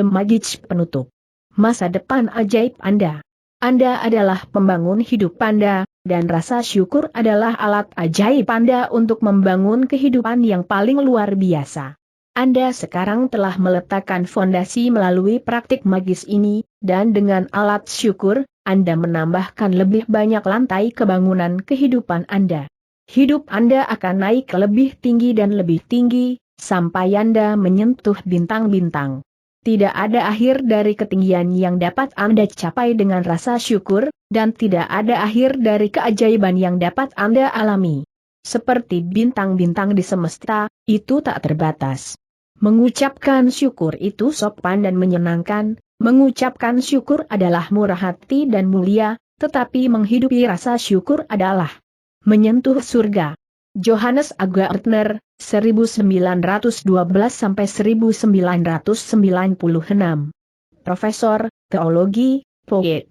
The Magic penutup masa depan ajaib Anda. Anda adalah pembangun hidup Anda, dan rasa syukur adalah alat ajaib Anda untuk membangun kehidupan yang paling luar biasa. Anda sekarang telah meletakkan fondasi melalui praktik magis ini, dan dengan alat syukur, Anda menambahkan lebih banyak lantai kebangunan kehidupan Anda. Hidup Anda akan naik lebih tinggi dan lebih tinggi, sampai Anda menyentuh bintang-bintang. Tidak ada akhir dari ketinggian yang dapat Anda capai dengan rasa syukur, dan tidak ada akhir dari keajaiban yang dapat Anda alami. Seperti bintang-bintang di semesta, itu tak terbatas. Mengucapkan syukur itu sopan dan menyenangkan, mengucapkan syukur adalah murah hati dan mulia, tetapi menghidupi rasa syukur adalah menyentuh surga. Johannes Augustner, 1912-1996. Profesor, Teologi, Poet.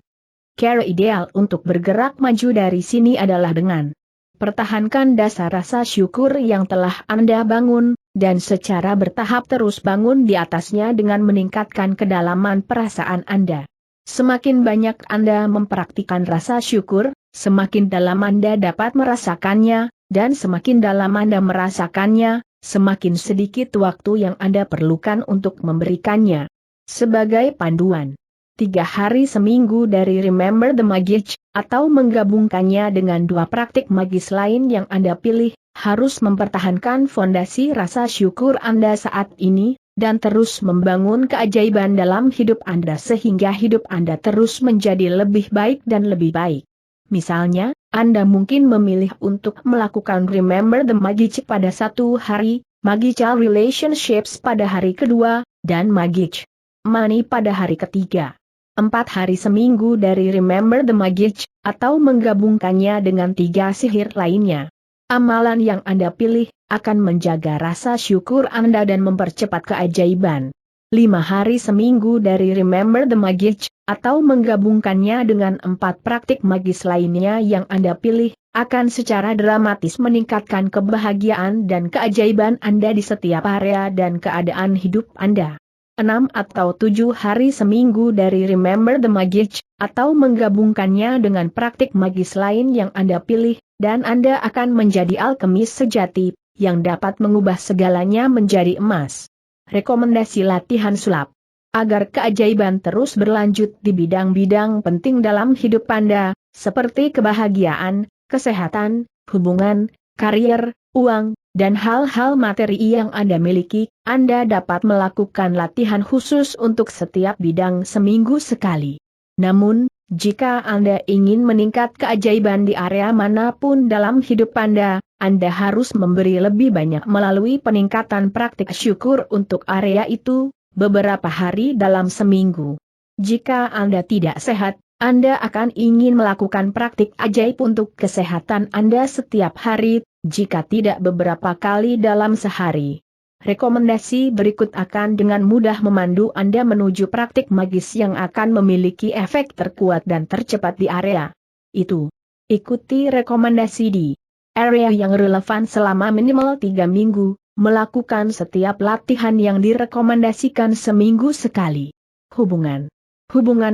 Cara ideal untuk bergerak maju dari sini adalah dengan pertahankan dasar rasa syukur yang telah Anda bangun, dan secara bertahap terus bangun di atasnya dengan meningkatkan kedalaman perasaan Anda. Semakin banyak Anda mempraktikkan rasa syukur, semakin dalam Anda dapat merasakannya, dan semakin dalam Anda merasakannya, semakin sedikit waktu yang Anda perlukan untuk memberikannya. Sebagai panduan, 3 hari seminggu dari Remember the Magic, atau menggabungkannya dengan 2 praktik magis lain yang Anda pilih, harus mempertahankan fondasi rasa syukur Anda saat ini, dan terus membangun keajaiban dalam hidup Anda sehingga hidup Anda terus menjadi lebih baik dan lebih baik. Misalnya, Anda mungkin memilih untuk melakukan Remember the Magic pada 1 hari, Magical Relationships pada hari kedua, dan Magic Money pada hari ketiga. 4 hari seminggu dari Remember the Magic, atau menggabungkannya dengan 3 sihir lainnya. Amalan yang Anda pilih akan menjaga rasa syukur Anda dan mempercepat keajaiban. 5 hari seminggu dari Remember the Magic, atau menggabungkannya dengan 4 praktik magis lainnya yang Anda pilih, akan secara dramatis meningkatkan kebahagiaan dan keajaiban Anda di setiap area dan keadaan hidup Anda. 6 atau 7 hari seminggu dari Remember the Magic, atau menggabungkannya dengan praktik magis lain yang Anda pilih, dan Anda akan menjadi alkemis sejati, yang dapat mengubah segalanya menjadi emas. Rekomendasi latihan sulap. Agar keajaiban terus berlanjut di bidang-bidang penting dalam hidup Anda, seperti kebahagiaan, kesehatan, hubungan, karier, uang, dan hal-hal materi yang Anda miliki, Anda dapat melakukan latihan khusus untuk setiap bidang seminggu sekali. Namun, jika Anda ingin meningkat keajaiban di area manapun dalam hidup Anda harus memberi lebih banyak melalui peningkatan praktik syukur untuk area itu, beberapa hari dalam seminggu. Jika Anda tidak sehat, Anda akan ingin melakukan praktik ajaib untuk kesehatan Anda setiap hari, jika tidak beberapa kali dalam sehari. Rekomendasi berikut akan dengan mudah memandu Anda menuju praktik magis yang akan memiliki efek terkuat dan tercepat di area itu. Ikuti rekomendasi di area yang relevan selama minimal 3 minggu, melakukan setiap latihan yang direkomendasikan seminggu sekali. Hubungan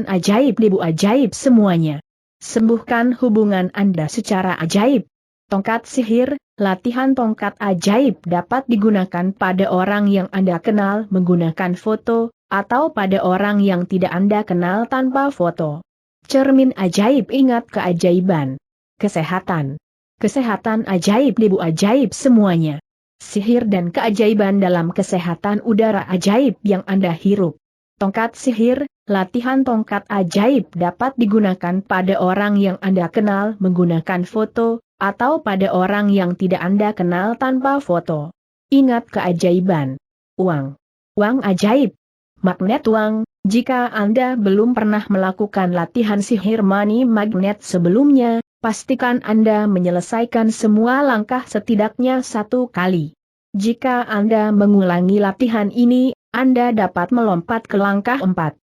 ajaib debu ajaib semuanya. Sembuhkan hubungan Anda secara ajaib. Tongkat sihir, latihan tongkat ajaib dapat digunakan pada orang yang Anda kenal menggunakan foto, atau pada orang yang tidak Anda kenal tanpa foto. Cermin ajaib ingat keajaiban. Kesehatan ajaib debu ajaib semuanya. Sihir dan keajaiban dalam kesehatan udara ajaib yang Anda hirup. Tongkat sihir, latihan tongkat ajaib dapat digunakan pada orang yang Anda kenal menggunakan foto, atau pada orang yang tidak Anda kenal tanpa foto. Ingat keajaiban. Uang ajaib. Magnet uang. Jika Anda belum pernah melakukan latihan sihir money magnet sebelumnya, pastikan Anda menyelesaikan semua langkah setidaknya 1 kali. Jika Anda mengulangi latihan ini, Anda dapat melompat ke langkah 4.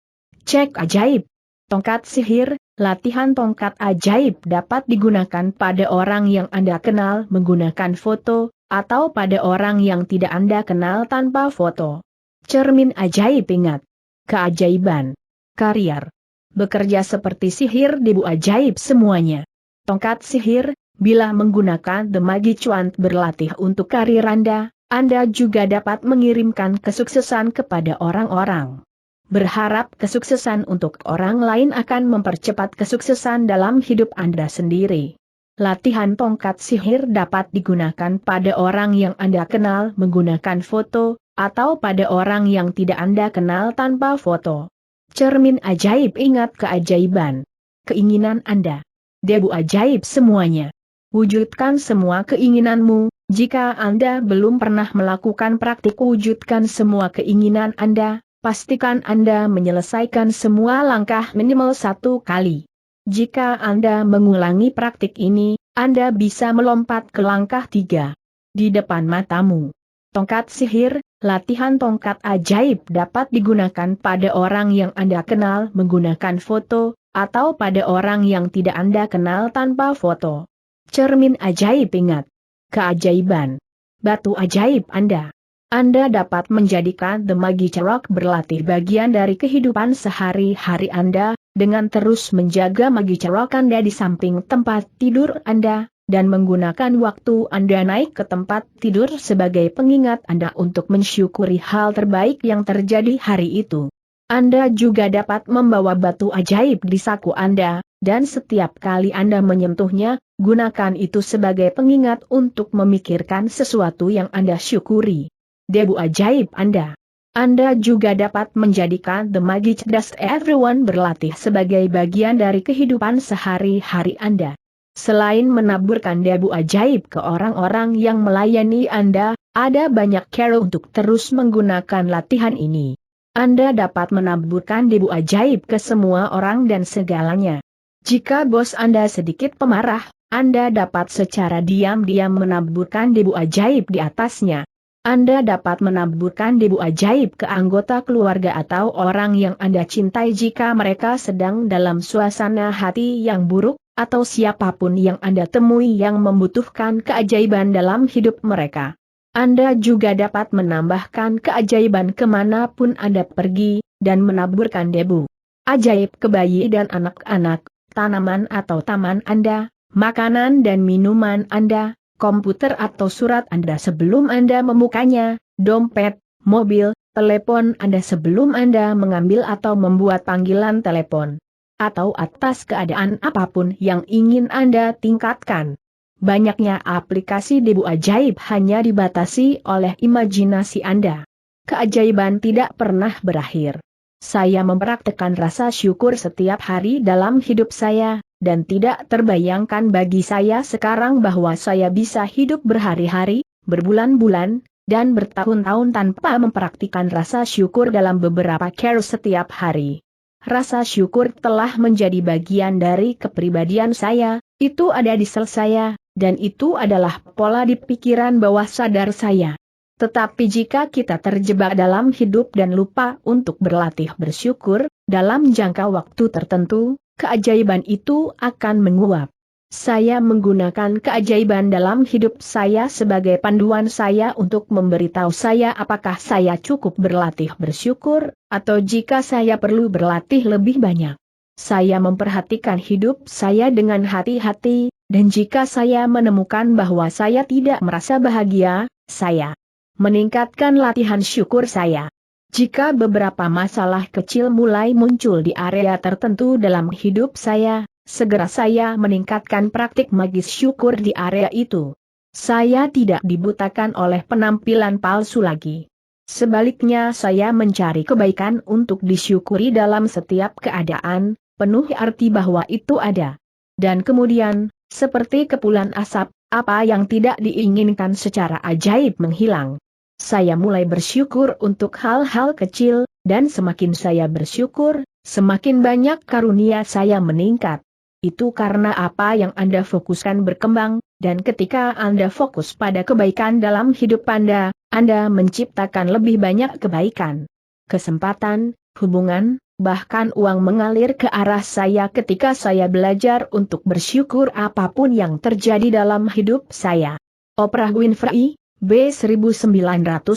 Cek ajaib. Tongkat sihir, latihan tongkat ajaib dapat digunakan pada orang yang Anda kenal menggunakan foto, atau pada orang yang tidak Anda kenal tanpa foto. Cermin ajaib ingat Keajaiban. Karier. Bekerja seperti sihir debu ajaib semuanya. Tongkat sihir, bila menggunakan The Magic Wand berlatih untuk karir Anda juga dapat mengirimkan kesuksesan kepada orang-orang. Berharap kesuksesan untuk orang lain akan mempercepat kesuksesan dalam hidup Anda sendiri. Latihan tongkat sihir dapat digunakan pada orang yang Anda kenal menggunakan foto, atau pada orang yang tidak Anda kenal tanpa foto. Cermin ajaib, ingat keajaiban. Keinginan Anda. Debu ajaib semuanya. Wujudkan semua keinginanmu. Jika Anda belum pernah melakukan praktik wujudkan semua keinginan Anda, pastikan Anda menyelesaikan semua langkah minimal 1 kali. Jika Anda mengulangi praktik ini, Anda bisa melompat ke langkah 3. Di depan matamu. Tongkat sihir, latihan tongkat ajaib dapat digunakan pada orang yang Anda kenal menggunakan foto, atau pada orang yang tidak Anda kenal tanpa foto. Cermin ajaib, ingat. Keajaiban. Batu ajaib Anda. Anda dapat menjadikan The Magic Rock berlatih bagian dari kehidupan sehari-hari Anda, dengan terus menjaga Magic Rock Anda di samping tempat tidur Anda, dan menggunakan waktu Anda naik ke tempat tidur sebagai pengingat Anda untuk mensyukuri hal terbaik yang terjadi hari itu. Anda juga dapat membawa batu ajaib di saku Anda, dan setiap kali Anda menyentuhnya, gunakan itu sebagai pengingat untuk memikirkan sesuatu yang Anda syukuri. Debu ajaib Anda. Anda juga dapat menjadikan The Magic Dust Everyone berlatih sebagai bagian dari kehidupan sehari-hari Anda. Selain menaburkan debu ajaib ke orang-orang yang melayani Anda, ada banyak cara untuk terus menggunakan latihan ini. Anda dapat menaburkan debu ajaib ke semua orang dan segalanya. Jika bos Anda sedikit pemarah, Anda dapat secara diam-diam menaburkan debu ajaib di atasnya. Anda dapat menaburkan debu ajaib ke anggota keluarga atau orang yang Anda cintai jika mereka sedang dalam suasana hati yang buruk, atau siapapun yang Anda temui yang membutuhkan keajaiban dalam hidup mereka. Anda juga dapat menambahkan keajaiban kemanapun Anda pergi, dan menaburkan debu ajaib ke bayi dan anak-anak, tanaman atau taman Anda, makanan dan minuman Anda, komputer atau surat Anda sebelum Anda membukanya, dompet, mobil, telepon Anda sebelum Anda mengambil atau membuat panggilan telepon, atau atas keadaan apapun yang ingin Anda tingkatkan. Banyaknya aplikasi debu ajaib hanya dibatasi oleh imajinasi Anda. Keajaiban tidak pernah berakhir. Saya mempraktekkan rasa syukur setiap hari dalam hidup saya, dan tidak terbayangkan bagi saya sekarang bahwa saya bisa hidup berhari-hari, berbulan-bulan, dan bertahun-tahun tanpa mempraktikkan rasa syukur dalam beberapa cara setiap hari. Rasa syukur telah menjadi bagian dari kepribadian saya, itu ada di sel saya, dan itu adalah pola di pikiran bawah sadar saya. Tetapi jika kita terjebak dalam hidup dan lupa untuk berlatih bersyukur, dalam jangka waktu tertentu, keajaiban itu akan menguap. Saya menggunakan keajaiban dalam hidup saya sebagai panduan saya untuk memberitahu saya apakah saya cukup berlatih bersyukur, atau jika saya perlu berlatih lebih banyak. Saya memperhatikan hidup saya dengan hati-hati, dan jika saya menemukan bahwa saya tidak merasa bahagia, saya meningkatkan latihan syukur saya. Jika beberapa masalah kecil mulai muncul di area tertentu dalam hidup saya, segera saya meningkatkan praktik magis syukur di area itu. Saya tidak dibutakan oleh penampilan palsu lagi. Sebaliknya saya mencari kebaikan untuk disyukuri dalam setiap keadaan, penuh arti bahwa itu ada. Dan kemudian, seperti kepulan asap, apa yang tidak diinginkan secara ajaib menghilang. Saya mulai bersyukur untuk hal-hal kecil, dan semakin saya bersyukur, semakin banyak karunia saya meningkat. Itu karena apa yang Anda fokuskan berkembang, dan ketika Anda fokus pada kebaikan dalam hidup Anda menciptakan lebih banyak kebaikan. Kesempatan, hubungan, bahkan uang mengalir ke arah saya ketika saya belajar untuk bersyukur apapun yang terjadi dalam hidup saya. Oprah Winfrey, B. 1954.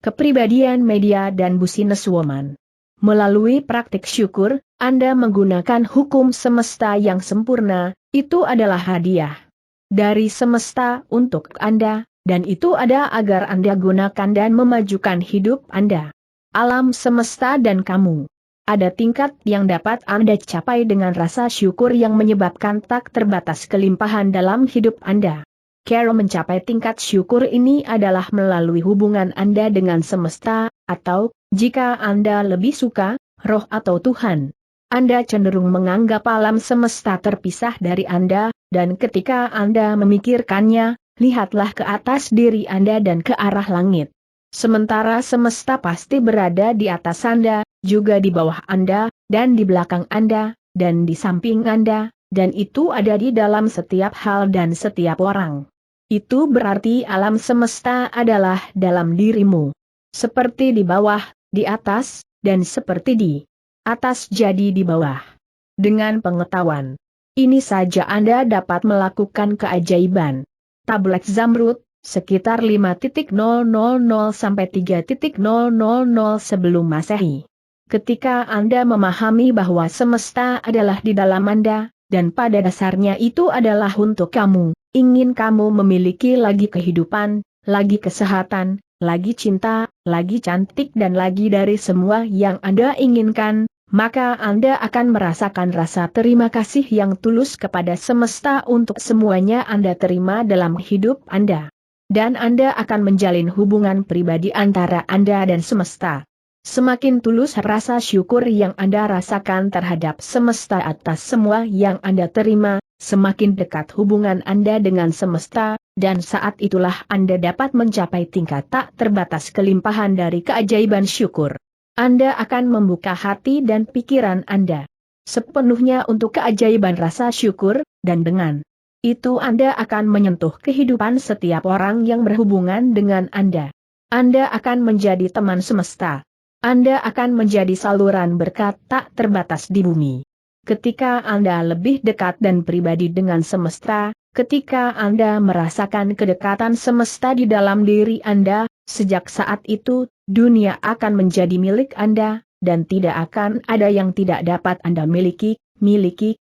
kepribadian media dan businesswoman. Melalui praktik syukur, Anda menggunakan hukum semesta yang sempurna, itu adalah hadiah dari semesta untuk Anda, dan itu ada agar Anda gunakan dan memajukan hidup Anda. Alam semesta dan kamu. Ada tingkat yang dapat Anda capai dengan rasa syukur yang menyebabkan tak terbatas kelimpahan dalam hidup Anda. Cara mencapai tingkat syukur ini adalah melalui hubungan Anda dengan semesta, atau, jika Anda lebih suka, roh atau Tuhan. Anda cenderung menganggap alam semesta terpisah dari Anda, dan ketika Anda memikirkannya, lihatlah ke atas diri Anda dan ke arah langit. Sementara semesta pasti berada di atas Anda, juga di bawah Anda, dan di belakang Anda, dan di samping Anda, dan itu ada di dalam setiap hal dan setiap orang. Itu berarti alam semesta adalah dalam dirimu. Seperti di bawah, di atas, dan seperti di atas jadi di bawah. Dengan pengetahuan ini saja Anda dapat melakukan keajaiban. Tablet Zamrud, sekitar 5.000 sampai 3.000 sebelum Masehi. Ketika Anda memahami bahwa semesta adalah di dalam Anda, dan pada dasarnya itu adalah untuk kamu, ingin kamu memiliki lagi kehidupan, lagi kesehatan, lagi cinta, lagi cantik dan lagi dari semua yang Anda inginkan, maka Anda akan merasakan rasa terima kasih yang tulus kepada semesta untuk semuanya Anda terima dalam hidup Anda. Dan Anda akan menjalin hubungan pribadi antara Anda dan semesta. Semakin tulus rasa syukur yang Anda rasakan terhadap semesta atas semua yang Anda terima, semakin dekat hubungan Anda dengan semesta, dan saat itulah Anda dapat mencapai tingkat tak terbatas kelimpahan dari keajaiban syukur. Anda akan membuka hati dan pikiran Anda sepenuhnya untuk keajaiban rasa syukur, dan dengan itu Anda akan menyentuh kehidupan setiap orang yang berhubungan dengan Anda. Anda akan menjadi teman semesta. Anda akan menjadi saluran berkat tak terbatas di bumi. Ketika Anda lebih dekat dan pribadi dengan semesta, ketika Anda merasakan kedekatan semesta di dalam diri Anda, sejak saat itu, dunia akan menjadi milik Anda, dan tidak akan ada yang tidak dapat Anda miliki,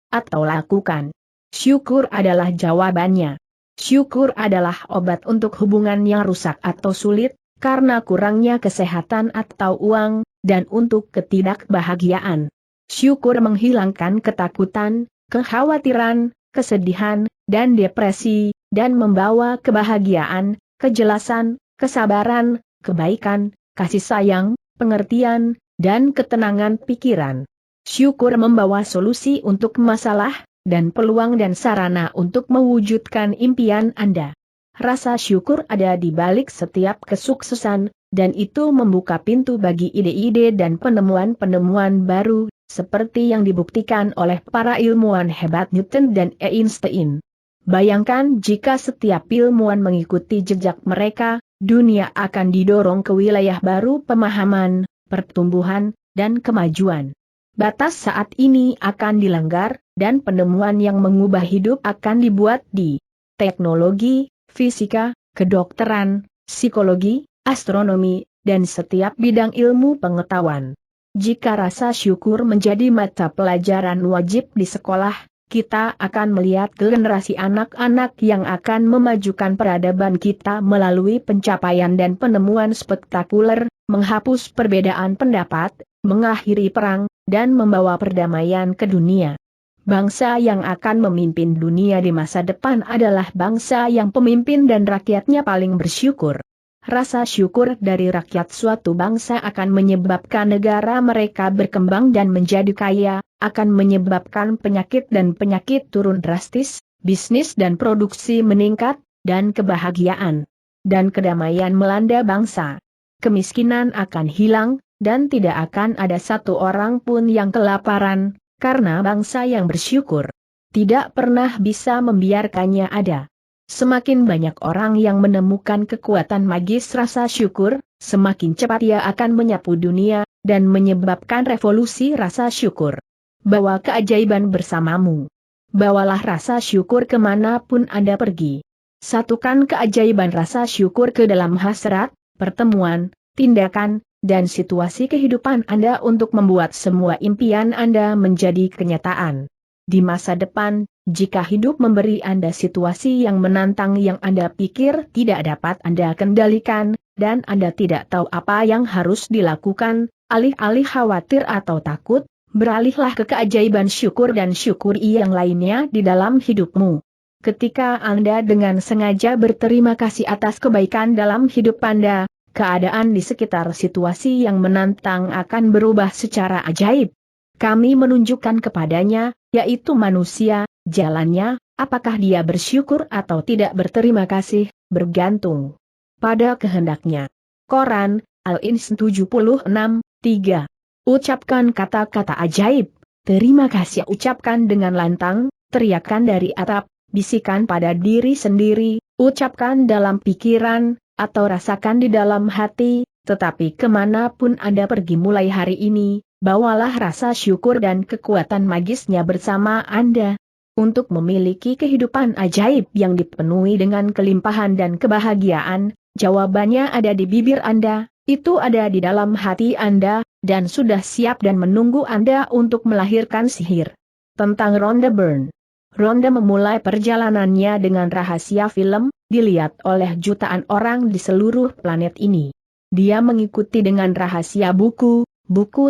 atau lakukan. Syukur adalah jawabannya. Syukur adalah obat untuk hubungan yang rusak atau sulit, karena kurangnya kesehatan atau uang, dan untuk ketidakbahagiaan. Syukur menghilangkan ketakutan, kekhawatiran, kesedihan, dan depresi, dan membawa kebahagiaan, kejelasan, kesabaran, kebaikan, kasih sayang, pengertian, dan ketenangan pikiran. Syukur membawa solusi untuk masalah, dan peluang dan sarana untuk mewujudkan impian Anda. Rasa syukur ada di balik setiap kesuksesan, dan itu membuka pintu bagi ide-ide dan penemuan-penemuan baru, seperti yang dibuktikan oleh para ilmuwan hebat Newton dan Einstein. Bayangkan jika setiap ilmuwan mengikuti jejak mereka, dunia akan didorong ke wilayah baru pemahaman, pertumbuhan, dan kemajuan. Batas saat ini akan dilanggar, dan penemuan yang mengubah hidup akan dibuat di teknologi, fisika, kedokteran, psikologi, astronomi, dan setiap bidang ilmu pengetahuan. Jika rasa syukur menjadi mata pelajaran wajib di sekolah, kita akan melihat generasi anak-anak yang akan memajukan peradaban kita melalui pencapaian dan penemuan spektakuler, menghapus perbedaan pendapat, mengakhiri perang, dan membawa perdamaian ke dunia. Bangsa yang akan memimpin dunia di masa depan adalah bangsa yang pemimpin dan rakyatnya paling bersyukur. Rasa syukur dari rakyat suatu bangsa akan menyebabkan negara mereka berkembang dan menjadi kaya, akan menyebabkan penyakit turun drastis, bisnis dan produksi meningkat, dan kebahagiaan dan kedamaian melanda bangsa. Kemiskinan akan hilang, dan tidak akan ada satu orang pun yang kelaparan, karena bangsa yang bersyukur tidak pernah bisa membiarkannya ada. Semakin banyak orang yang menemukan kekuatan magis rasa syukur, semakin cepat ia akan menyapu dunia, dan menyebabkan revolusi rasa syukur. Bawa keajaiban bersamamu. Bawalah rasa syukur kemanapun Anda pergi. Satukan keajaiban rasa syukur ke dalam hasrat, pertemuan, tindakan, dan situasi kehidupan Anda untuk membuat semua impian Anda menjadi kenyataan. Di masa depan, jika hidup memberi Anda situasi yang menantang yang Anda pikir tidak dapat Anda kendalikan, dan Anda tidak tahu apa yang harus dilakukan, alih-alih khawatir atau takut, beralihlah ke keajaiban syukur dan syukuri yang lainnya di dalam hidupmu. Ketika Anda dengan sengaja berterima kasih atas kebaikan dalam hidup Anda, keadaan di sekitar situasi yang menantang akan berubah secara ajaib. Kami menunjukkan kepadanya, yaitu manusia, jalannya, apakah dia bersyukur atau tidak berterima kasih, bergantung pada kehendaknya. Koran, Al-Ins 76, 3. Ucapkan kata-kata ajaib. Terima kasih ucapkan dengan lantang, teriakan dari atap, bisikan pada diri sendiri, ucapkan dalam pikiran, atau rasakan di dalam hati, tetapi kemanapun Anda pergi mulai hari ini, bawalah rasa syukur dan kekuatan magisnya bersama Anda. Untuk memiliki kehidupan ajaib yang dipenuhi dengan kelimpahan dan kebahagiaan, jawabannya ada di bibir Anda, itu ada di dalam hati Anda, dan sudah siap dan menunggu Anda untuk melahirkan sihir. Tentang Rhonda Byrne. Rhonda memulai perjalanannya dengan rahasia film, dilihat oleh jutaan orang di seluruh planet ini. Dia mengikuti dengan rahasia buku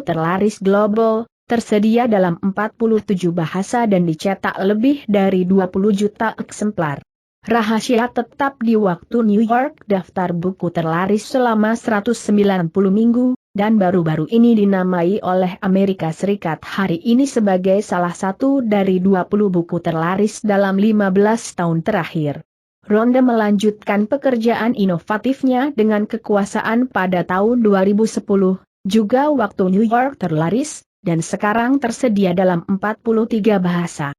terlaris global, tersedia dalam 47 bahasa dan dicetak lebih dari 20 juta eksemplar. Rahasia tetap di waktu New York daftar buku terlaris selama 190 minggu, dan baru-baru ini dinamai oleh Amerika Serikat hari ini sebagai salah satu dari 20 buku terlaris dalam 15 tahun terakhir. Rhonda melanjutkan pekerjaan inovatifnya dengan kekuasaan pada tahun 2010, juga waktu New York terlaris, dan sekarang tersedia dalam 43 bahasa.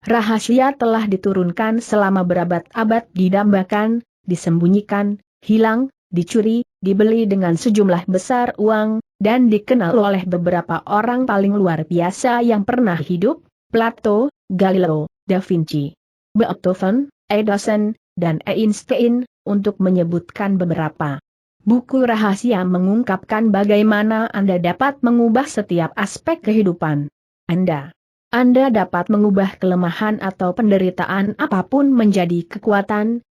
Rahasia telah diturunkan selama berabad-abad didambakan, disembunyikan, hilang, dicuri, dibeli dengan sejumlah besar uang, dan dikenal oleh beberapa orang paling luar biasa yang pernah hidup, Plato, Galileo, Da Vinci, Beethoven, Edison, dan Einstein, untuk menyebutkan beberapa. Buku rahasia mengungkapkan bagaimana Anda dapat mengubah setiap aspek kehidupan Anda. Anda dapat mengubah kelemahan atau penderitaan apapun menjadi kekuatan,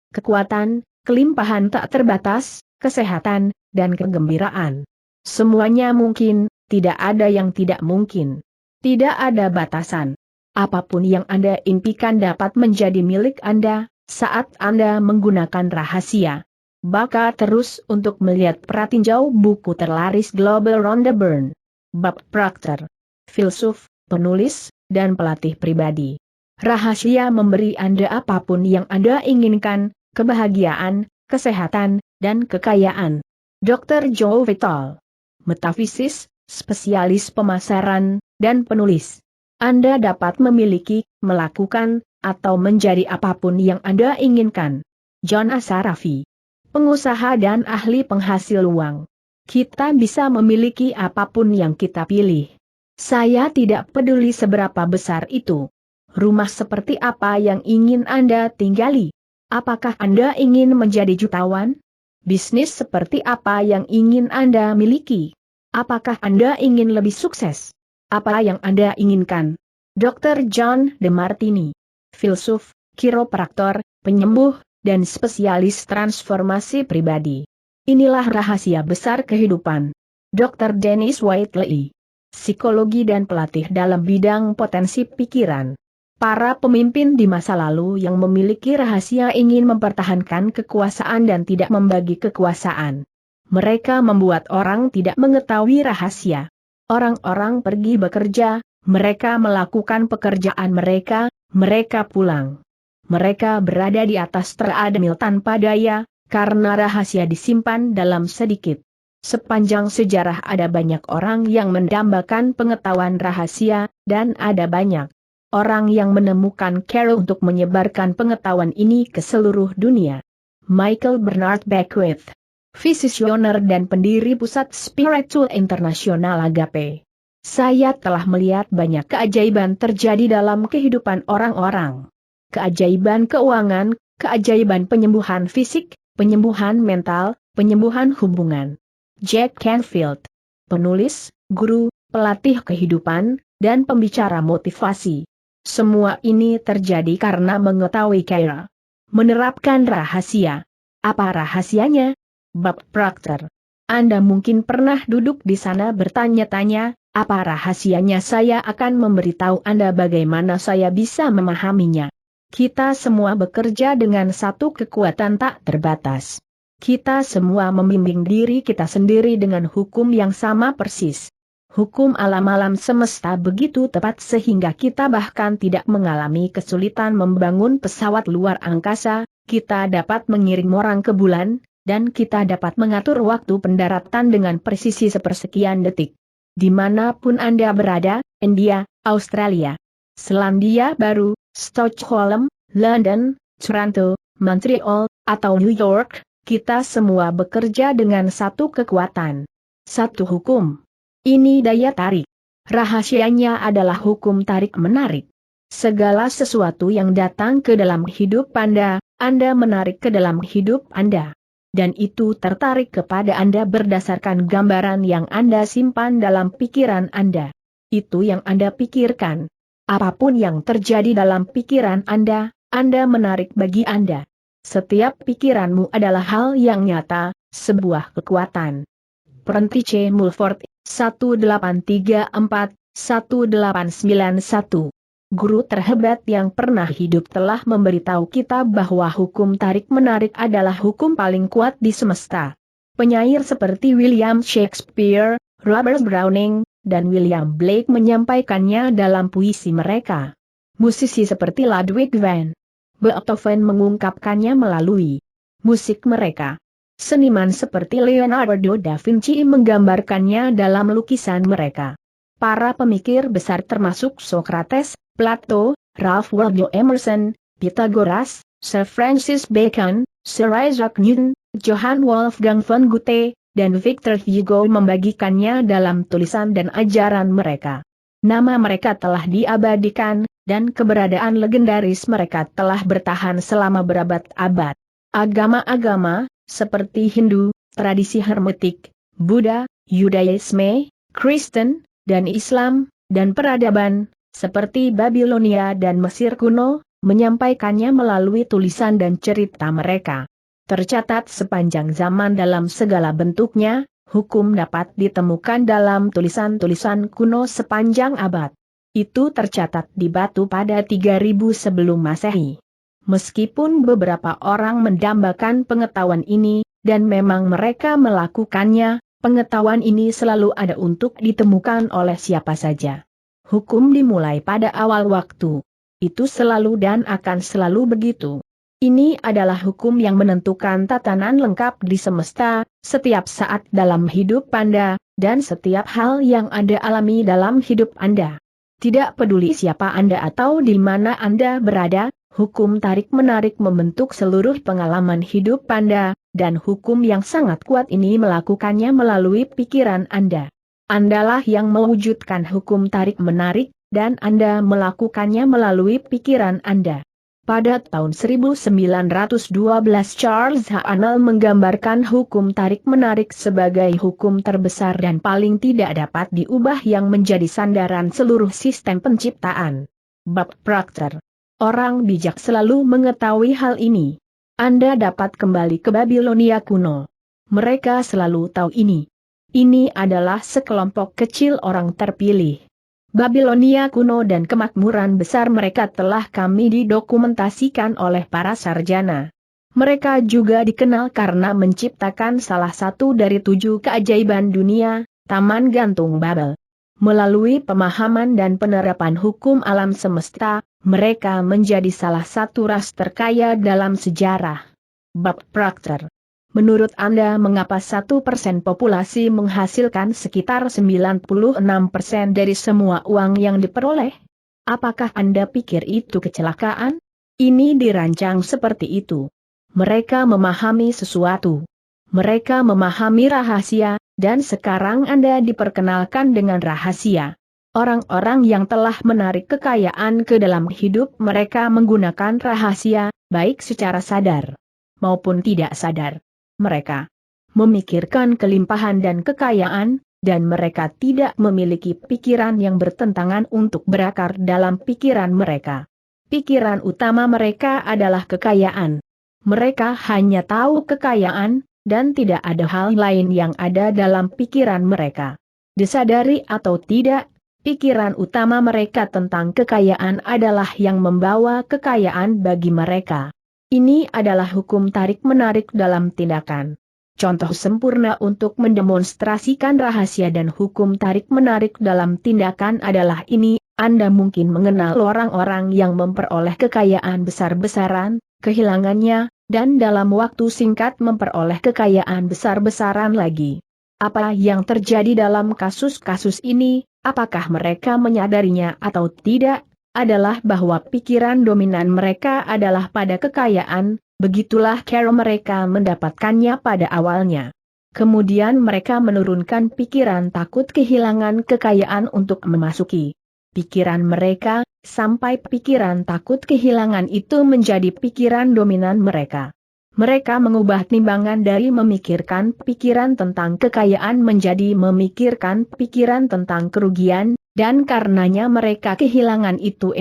kelimpahan tak terbatas, kesehatan, dan kegembiraan. Semuanya mungkin, tidak ada yang tidak mungkin. Tidak ada batasan. Apapun yang Anda impikan dapat menjadi milik Anda, saat Anda menggunakan rahasia. Baka terus untuk melihat pratinjau buku terlaris global Rhonda Byrne. Bob Proctor, filsuf, penulis, dan pelatih pribadi. Rahasia memberi Anda apapun yang Anda inginkan, kebahagiaan, kesehatan, dan kekayaan. Dr. Joe Vitale, metafisis, spesialis pemasaran, dan penulis. Anda dapat memiliki, melakukan, atau menjadi apapun yang Anda inginkan. John Assarafi, pengusaha dan ahli penghasil uang. Kita bisa memiliki apapun yang kita pilih. Saya tidak peduli seberapa besar itu. Rumah seperti apa yang ingin Anda tinggali? Apakah Anda ingin menjadi jutawan? Bisnis seperti apa yang ingin Anda miliki? Apakah Anda ingin lebih sukses? Apa yang Anda inginkan? Dr. John DeMartini, filsuf, kiropraktor, penyembuh, dan spesialis transformasi pribadi. Inilah rahasia besar kehidupan. Dr. Dennis Whiteley, psikologi dan pelatih dalam bidang potensi pikiran. Para pemimpin di masa lalu yang memiliki rahasia ingin mempertahankan kekuasaan dan tidak membagi kekuasaan. Mereka membuat orang tidak mengetahui rahasia. Orang-orang pergi bekerja, mereka melakukan pekerjaan mereka, mereka pulang. Mereka berada di atas treadmill tanpa daya, karena rahasia disimpan dalam sedikit. Sepanjang sejarah ada banyak orang yang mendambakan pengetahuan rahasia, dan ada banyak orang yang menemukan cara untuk menyebarkan pengetahuan ini ke seluruh dunia. Michael Bernard Beckwith, visioner dan pendiri Pusat Spiritual Internasional Agape. Saya telah melihat banyak keajaiban terjadi dalam kehidupan orang-orang. Keajaiban keuangan, keajaiban penyembuhan fisik, penyembuhan mental, Penyembuhan hubungan. Jack Canfield. Penulis, guru, pelatih kehidupan, dan pembicara motivasi. Semua ini terjadi karena mengetahui cara menerapkan rahasia. Apa rahasianya? Bob Proctor. Anda mungkin pernah duduk di sana bertanya-tanya, apa rahasianya? Saya akan memberitahu Anda bagaimana saya bisa memahaminya. Kita semua bekerja dengan satu kekuatan tak terbatas. Kita semua membimbing diri kita sendiri dengan hukum yang sama persis. Hukum alam semesta begitu tepat sehingga kita bahkan tidak mengalami kesulitan membangun pesawat luar angkasa, kita dapat mengirim orang ke bulan, dan kita dapat mengatur waktu pendaratan dengan presisi sepersekian detik. Dimanapun Anda berada, India, Australia, Selandia Baru, Stockholm, London, Toronto, Montreal, atau New York, kita semua bekerja dengan satu kekuatan. Satu hukum. Ini daya tarik. Rahasianya adalah hukum tarik-menarik. Segala sesuatu yang datang ke dalam hidup Anda menarik ke dalam hidup Anda. Dan itu tertarik kepada Anda berdasarkan gambaran yang Anda simpan dalam pikiran Anda. Itu yang Anda pikirkan. Apapun yang terjadi dalam pikiran Anda menarik bagi Anda. Setiap pikiranmu adalah hal yang nyata, sebuah kekuatan. Prenti C. Mulford, 1834-1891. Guru terhebat yang pernah hidup telah memberitahu kita bahwa hukum tarik-menarik adalah hukum paling kuat di semesta. Penyair seperti William Shakespeare, Robert Browning, dan William Blake menyampaikannya dalam puisi mereka. Musisi seperti Ludwig van Beethoven mengungkapkannya melalui musik mereka. Seniman seperti Leonardo da Vinci menggambarkannya dalam lukisan mereka. Para pemikir besar termasuk Socrates, Plato, Ralph Waldo Emerson, Pythagoras, Sir Francis Bacon, Sir Isaac Newton, Johann Wolfgang von Goethe, dan Victor Hugo membagikannya dalam tulisan dan ajaran mereka. Nama mereka telah diabadikan, dan keberadaan legendaris mereka telah bertahan selama berabad-abad. Agama-agama, seperti Hindu, tradisi hermetik, Buddha, Yudaisme, Kristen, dan Islam, dan peradaban, seperti Babilonia dan Mesir kuno, menyampaikannya melalui tulisan dan cerita mereka. Tercatat sepanjang zaman dalam segala bentuknya, hukum dapat ditemukan dalam tulisan-tulisan kuno sepanjang abad. Itu tercatat di batu pada 3000 sebelum Masehi. Meskipun beberapa orang mendambakan pengetahuan ini, dan memang mereka melakukannya, pengetahuan ini selalu ada untuk ditemukan oleh siapa saja. Hukum dimulai pada awal waktu. Itu selalu dan akan selalu begitu. Ini adalah hukum yang menentukan tatanan lengkap di semesta, setiap saat dalam hidup Anda, dan setiap hal yang Anda alami dalam hidup Anda. Tidak peduli siapa Anda atau di mana Anda berada, hukum tarik-menarik membentuk seluruh pengalaman hidup Anda, dan hukum yang sangat kuat ini melakukannya melalui pikiran Anda. Andalah yang mewujudkan hukum tarik-menarik, dan Anda melakukannya melalui pikiran Anda. Pada tahun 1912 Charles Haanel menggambarkan hukum tarik-menarik sebagai hukum terbesar dan paling tidak dapat diubah yang menjadi sandaran seluruh sistem penciptaan. Bob Proctor. Orang bijak selalu mengetahui hal ini. Anda dapat kembali ke Babilonia kuno. Mereka selalu tahu ini. Ini adalah sekelompok kecil orang terpilih. Babilonia kuno dan kemakmuran besar mereka telah kami didokumentasikan oleh para sarjana. Mereka juga dikenal karena menciptakan salah satu dari 7 keajaiban dunia, Taman Gantung Babel. Melalui pemahaman dan penerapan hukum alam semesta, mereka menjadi salah satu ras terkaya dalam sejarah. Bob Proctor. Menurut Anda mengapa 1% populasi menghasilkan sekitar 96% dari semua uang yang diperoleh? Apakah Anda pikir itu kecelakaan? Ini dirancang seperti itu. Mereka memahami sesuatu. Mereka memahami rahasia, dan sekarang Anda diperkenalkan dengan rahasia. Orang-orang yang telah menarik kekayaan ke dalam hidup mereka menggunakan rahasia, baik secara sadar maupun tidak sadar. Mereka memikirkan kelimpahan dan kekayaan, dan mereka tidak memiliki pikiran yang bertentangan untuk berakar dalam pikiran mereka. Pikiran utama mereka adalah kekayaan. Mereka hanya tahu kekayaan, dan tidak ada hal lain yang ada dalam pikiran mereka. Disadari atau tidak, pikiran utama mereka tentang kekayaan adalah yang membawa kekayaan bagi mereka. Ini adalah hukum tarik-menarik dalam tindakan. Contoh sempurna untuk mendemonstrasikan rahasia dan hukum tarik-menarik dalam tindakan adalah ini. Anda mungkin mengenal orang-orang yang memperoleh kekayaan besar-besaran, kehilangannya, dan dalam waktu singkat memperoleh kekayaan besar-besaran lagi. Apa yang terjadi dalam kasus-kasus ini, apakah mereka menyadarinya atau tidak, adalah bahwa pikiran dominan mereka adalah pada kekayaan. Begitulah cara mereka mendapatkannya pada awalnya. Kemudian mereka menurunkan pikiran takut kehilangan kekayaan untuk memasuki pikiran mereka, sampai pikiran takut kehilangan itu menjadi pikiran dominan mereka. Mereka mengubah timbangan dari memikirkan pikiran tentang kekayaan menjadi memikirkan pikiran tentang kerugian, dan karenanya mereka kehilangan itu.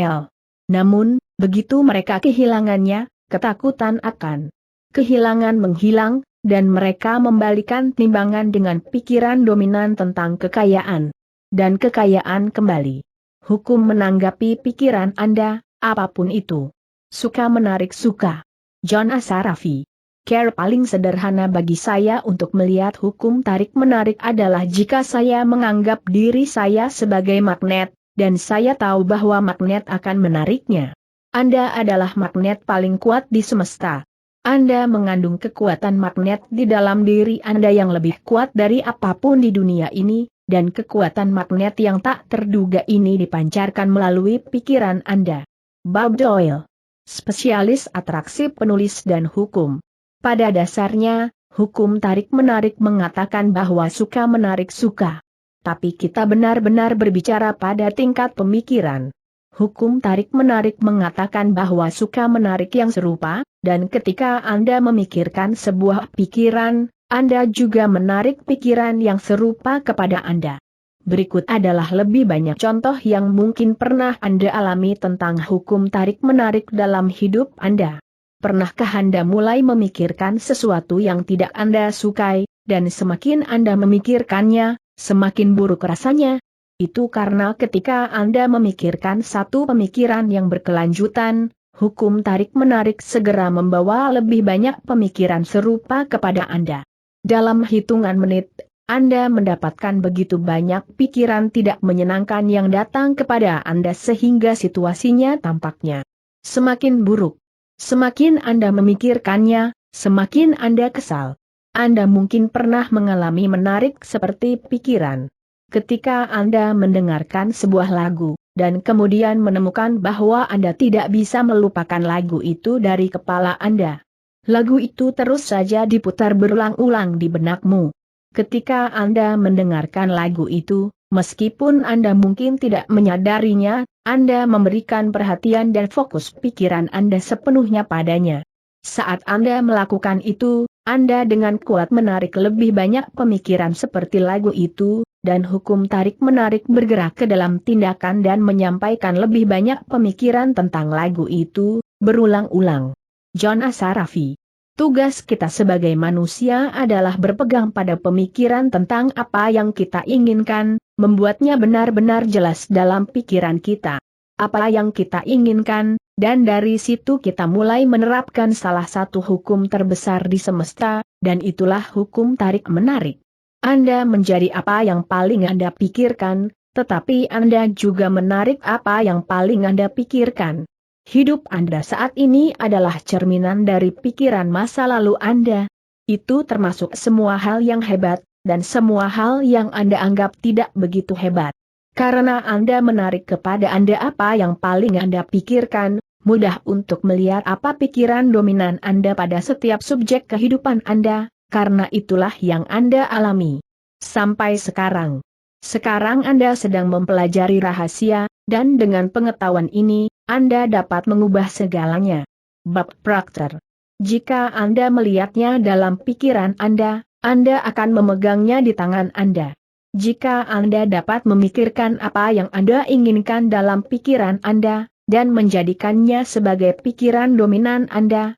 Namun, begitu mereka kehilangannya, ketakutan akan kehilangan menghilang, dan mereka membalikan timbangan dengan pikiran dominan tentang kekayaan. Dan kekayaan kembali. Hukum menanggapi pikiran Anda, apapun itu. Suka menarik suka. John Asarafi. Cara paling sederhana bagi saya untuk melihat hukum tarik-menarik adalah jika saya menganggap diri saya sebagai magnet, dan saya tahu bahwa magnet akan menariknya. Anda adalah magnet paling kuat di semesta. Anda mengandung kekuatan magnet di dalam diri Anda yang lebih kuat dari apapun di dunia ini, dan kekuatan magnet yang tak terduga ini dipancarkan melalui pikiran Anda. Bob Doyle, spesialis atraksi penulis dan hukum. Pada dasarnya, hukum tarik-menarik mengatakan bahwa suka menarik suka. Tapi kita benar-benar berbicara pada tingkat pemikiran. Hukum tarik-menarik mengatakan bahwa suka menarik yang serupa, dan ketika Anda memikirkan sebuah pikiran, Anda juga menarik pikiran yang serupa kepada Anda. Berikut adalah lebih banyak contoh yang mungkin pernah Anda alami tentang hukum tarik-menarik dalam hidup Anda. Pernahkah Anda mulai memikirkan sesuatu yang tidak Anda sukai, dan semakin Anda memikirkannya, semakin buruk rasanya? Itu karena ketika Anda memikirkan satu pemikiran yang berkelanjutan, hukum tarik-menarik segera membawa lebih banyak pemikiran serupa kepada Anda. Dalam hitungan menit, Anda mendapatkan begitu banyak pikiran tidak menyenangkan yang datang kepada Anda sehingga situasinya tampaknya semakin buruk. Semakin Anda memikirkannya, semakin Anda kesal. Anda mungkin pernah mengalami menarik seperti pikiran. Ketika Anda mendengarkan sebuah lagu, dan kemudian menemukan bahwa Anda tidak bisa melupakan lagu itu dari kepala Anda. Lagu itu terus saja diputar berulang-ulang di benakmu. Ketika Anda mendengarkan lagu itu, meskipun Anda mungkin tidak menyadarinya, Anda memberikan perhatian dan fokus pikiran Anda sepenuhnya padanya. Saat Anda melakukan itu, Anda dengan kuat menarik lebih banyak pemikiran seperti lagu itu, dan hukum tarik-menarik bergerak ke dalam tindakan dan menyampaikan lebih banyak pemikiran tentang lagu itu, berulang-ulang. John Asarafi. Tugas kita sebagai manusia adalah berpegang pada pemikiran tentang apa yang kita inginkan, membuatnya benar-benar jelas dalam pikiran kita. Apa yang kita inginkan, dan dari situ kita mulai menerapkan salah satu hukum terbesar di semesta, dan itulah hukum tarik-menarik. Anda menjadi apa yang paling Anda pikirkan, tetapi Anda juga menarik apa yang paling Anda pikirkan. Hidup Anda saat ini adalah cerminan dari pikiran masa lalu Anda. Itu termasuk semua hal yang hebat, dan semua hal yang Anda anggap tidak begitu hebat. Karena Anda menarik kepada Anda apa yang paling Anda pikirkan, mudah untuk melihat apa pikiran dominan Anda pada setiap subjek kehidupan Anda. Karena itulah yang Anda alami sampai sekarang. Sekarang Anda sedang mempelajari rahasia, dan dengan pengetahuan ini, Anda dapat mengubah segalanya. Bob Proctor. Jika Anda melihatnya dalam pikiran Anda, Anda akan memegangnya di tangan Anda. Jika Anda dapat memikirkan apa yang Anda inginkan dalam pikiran Anda, dan menjadikannya sebagai pikiran dominan Anda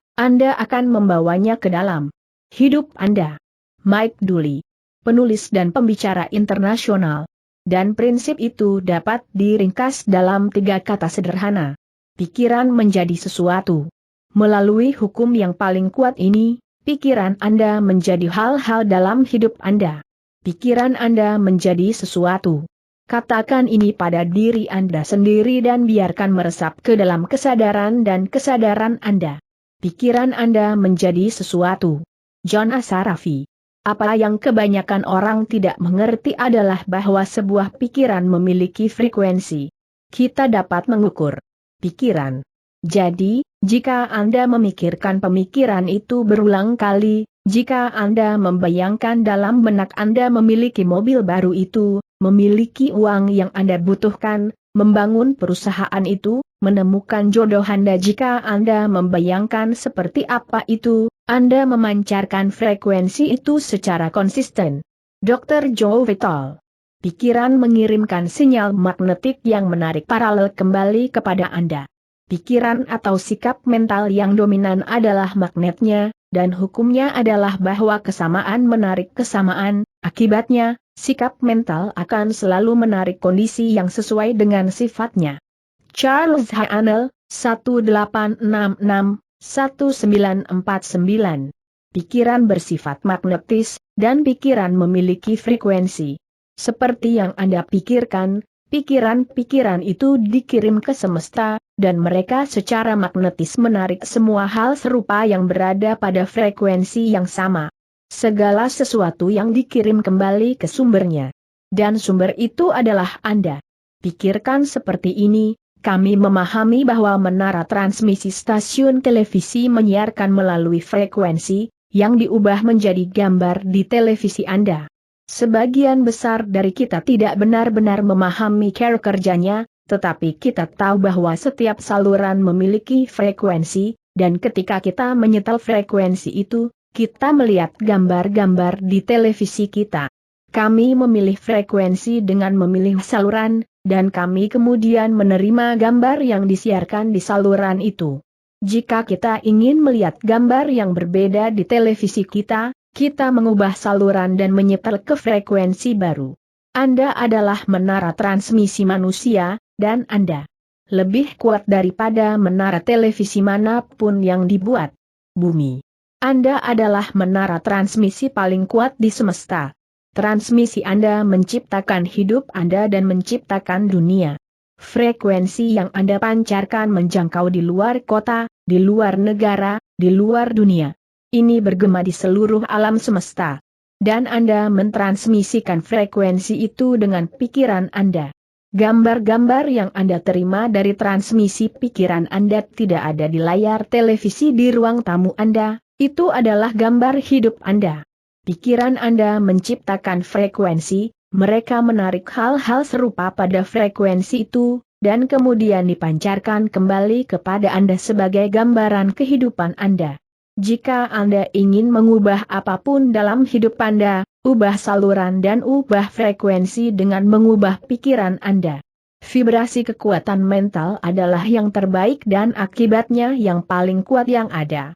akan membawanya ke dalam hidup Anda. Mike Dooley, penulis dan pembicara internasional. Dan prinsip itu dapat diringkas dalam 3 kata sederhana. Pikiran menjadi sesuatu. Melalui hukum yang paling kuat ini, pikiran Anda menjadi hal-hal dalam hidup Anda. Pikiran Anda menjadi sesuatu. Katakan ini pada diri Anda sendiri dan biarkan meresap ke dalam kesadaran dan kesadaran Anda. Pikiran Anda menjadi sesuatu. John Asarafi. Apa yang kebanyakan orang tidak mengerti adalah bahwa sebuah pikiran memiliki frekuensi. Kita dapat mengukur pikiran. Jadi, jika Anda memikirkan pemikiran itu berulang kali, jika Anda membayangkan dalam benak Anda memiliki mobil baru itu, memiliki uang yang Anda butuhkan, membangun perusahaan itu, menemukan jodoh Anda, jika Anda membayangkan seperti apa itu, Anda memancarkan frekuensi itu secara konsisten. Dr. Joe Vitale. Pikiran mengirimkan sinyal magnetik yang menarik paralel kembali kepada Anda. Pikiran atau sikap mental yang dominan adalah magnetnya, dan hukumnya adalah bahwa kesamaan menarik kesamaan, akibatnya, sikap mental akan selalu menarik kondisi yang sesuai dengan sifatnya. Charles Haanel, 1866-1949. Pikiran bersifat magnetis, dan pikiran memiliki frekuensi. Seperti yang Anda pikirkan, pikiran-pikiran itu dikirim ke semesta, dan mereka secara magnetis menarik semua hal serupa yang berada pada frekuensi yang sama. Segala sesuatu yang dikirim kembali ke sumbernya. Dan sumber itu adalah Anda. Pikirkan seperti ini, kami memahami bahwa menara transmisi stasiun televisi menyiarkan melalui frekuensi, yang diubah menjadi gambar di televisi Anda. Sebagian besar dari kita tidak benar-benar memahami cara kerjanya, tetapi kita tahu bahwa setiap saluran memiliki frekuensi, dan ketika kita menyetel frekuensi itu, kita melihat gambar-gambar di televisi kita. Kami memilih frekuensi dengan memilih saluran, dan kami kemudian menerima gambar yang disiarkan di saluran itu. Jika kita ingin melihat gambar yang berbeda di televisi kita mengubah saluran dan menyetel ke frekuensi baru. Anda adalah menara transmisi manusia, dan Anda lebih kuat daripada menara televisi manapun yang dibuat bumi. Anda adalah menara transmisi paling kuat di semesta. Transmisi Anda menciptakan hidup Anda dan menciptakan dunia. Frekuensi yang Anda pancarkan menjangkau di luar kota, di luar negara, di luar dunia. Ini bergema di seluruh alam semesta. Dan Anda mentransmisikan frekuensi itu dengan pikiran Anda. Gambar-gambar yang Anda terima dari transmisi pikiran Anda tidak ada di layar televisi di ruang tamu Anda, itu adalah gambar hidup Anda. Pikiran Anda menciptakan frekuensi, mereka menarik hal-hal serupa pada frekuensi itu, dan kemudian dipancarkan kembali kepada Anda sebagai gambaran kehidupan Anda. Jika Anda ingin mengubah apapun dalam hidup Anda, ubah saluran dan ubah frekuensi dengan mengubah pikiran Anda. Vibrasi kekuatan mental adalah yang terbaik dan akibatnya yang paling kuat yang ada.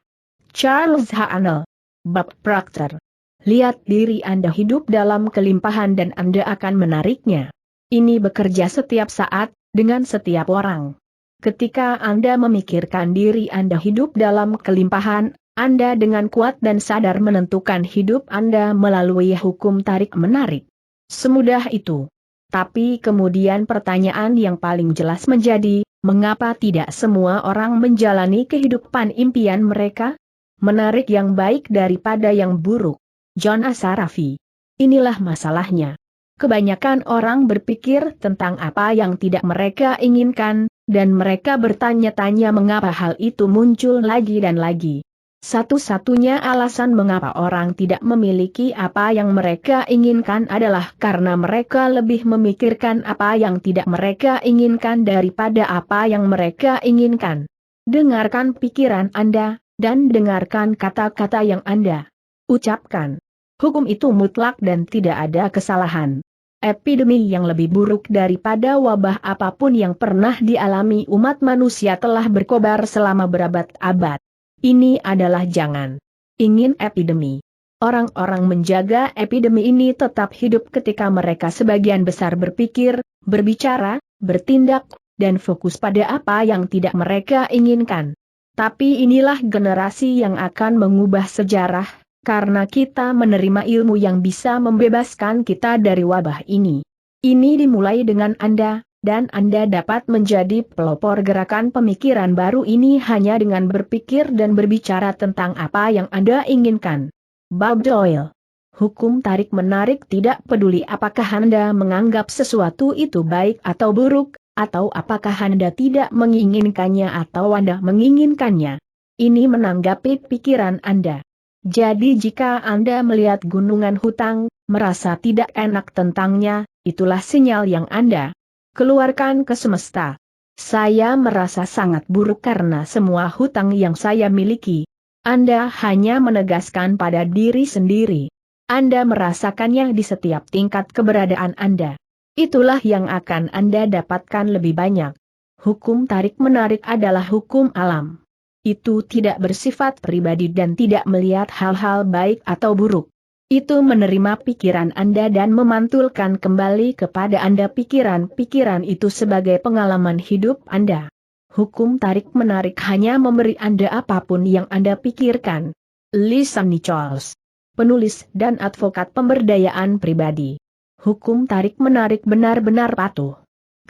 Charles Haanel. Bob Proctor. Lihat diri Anda hidup dalam kelimpahan dan Anda akan menariknya. Ini bekerja setiap saat, dengan setiap orang. Ketika Anda memikirkan diri Anda hidup dalam kelimpahan, Anda dengan kuat dan sadar menentukan hidup Anda melalui hukum tarik-menarik. Semudah itu. Tapi kemudian pertanyaan yang paling jelas menjadi, mengapa tidak semua orang menjalani kehidupan impian mereka? Menarik yang baik daripada yang buruk. John Asarafi. Inilah masalahnya. Kebanyakan orang berpikir tentang apa yang tidak mereka inginkan, dan mereka bertanya-tanya mengapa hal itu muncul lagi dan lagi. Satu-satunya alasan mengapa orang tidak memiliki apa yang mereka inginkan adalah karena mereka lebih memikirkan apa yang tidak mereka inginkan daripada apa yang mereka inginkan. Dengarkan pikiran Anda, dan dengarkan kata-kata yang Anda ucapkan. Hukum itu mutlak dan tidak ada kesalahan. Epidemi yang lebih buruk daripada wabah apapun yang pernah dialami umat manusia telah berkobar selama berabad-abad. Ini adalah jangan ingin epidemi. Orang-orang menjaga epidemi ini tetap hidup ketika mereka sebagian besar berpikir, berbicara, bertindak, dan fokus pada apa yang tidak mereka inginkan. Tapi inilah generasi yang akan mengubah sejarah, karena kita menerima ilmu yang bisa membebaskan kita dari wabah ini. Ini dimulai dengan Anda, dan Anda dapat menjadi pelopor gerakan pemikiran baru ini hanya dengan berpikir dan berbicara tentang apa yang Anda inginkan. Bob Doyle. Hukum tarik-menarik tidak peduli apakah Anda menganggap sesuatu itu baik atau buruk, atau apakah Anda tidak menginginkannya atau Anda menginginkannya. Ini menanggapi pikiran Anda. Jadi jika Anda melihat gunungan hutang, merasa tidak enak tentangnya, itulah sinyal yang Anda keluarkan ke semesta. Saya merasa sangat buruk karena semua hutang yang saya miliki. Anda hanya menegaskan pada diri sendiri. Anda merasakannya di setiap tingkat keberadaan Anda. Itulah yang akan Anda dapatkan lebih banyak. Hukum tarik-menarik adalah hukum alam. Itu tidak bersifat pribadi dan tidak melihat hal-hal baik atau buruk. Itu menerima pikiran Anda dan memantulkan kembali kepada Anda pikiran-pikiran itu sebagai pengalaman hidup Anda. Hukum tarik-menarik hanya memberi Anda apapun yang Anda pikirkan. Lisa Nichols, penulis dan advokat pemberdayaan pribadi. Hukum tarik-menarik benar-benar patuh.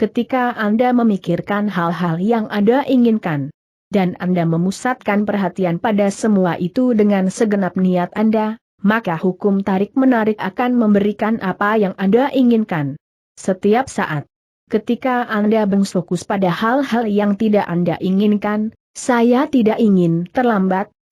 Ketika Anda memikirkan hal-hal yang Anda inginkan, dan Anda memusatkan perhatian pada semua itu dengan segenap niat Anda, maka hukum tarik-menarik akan memberikan apa yang Anda inginkan. Setiap saat. Ketika Anda berfokus pada hal-hal yang tidak Anda inginkan, saya tidak ingin terlambat,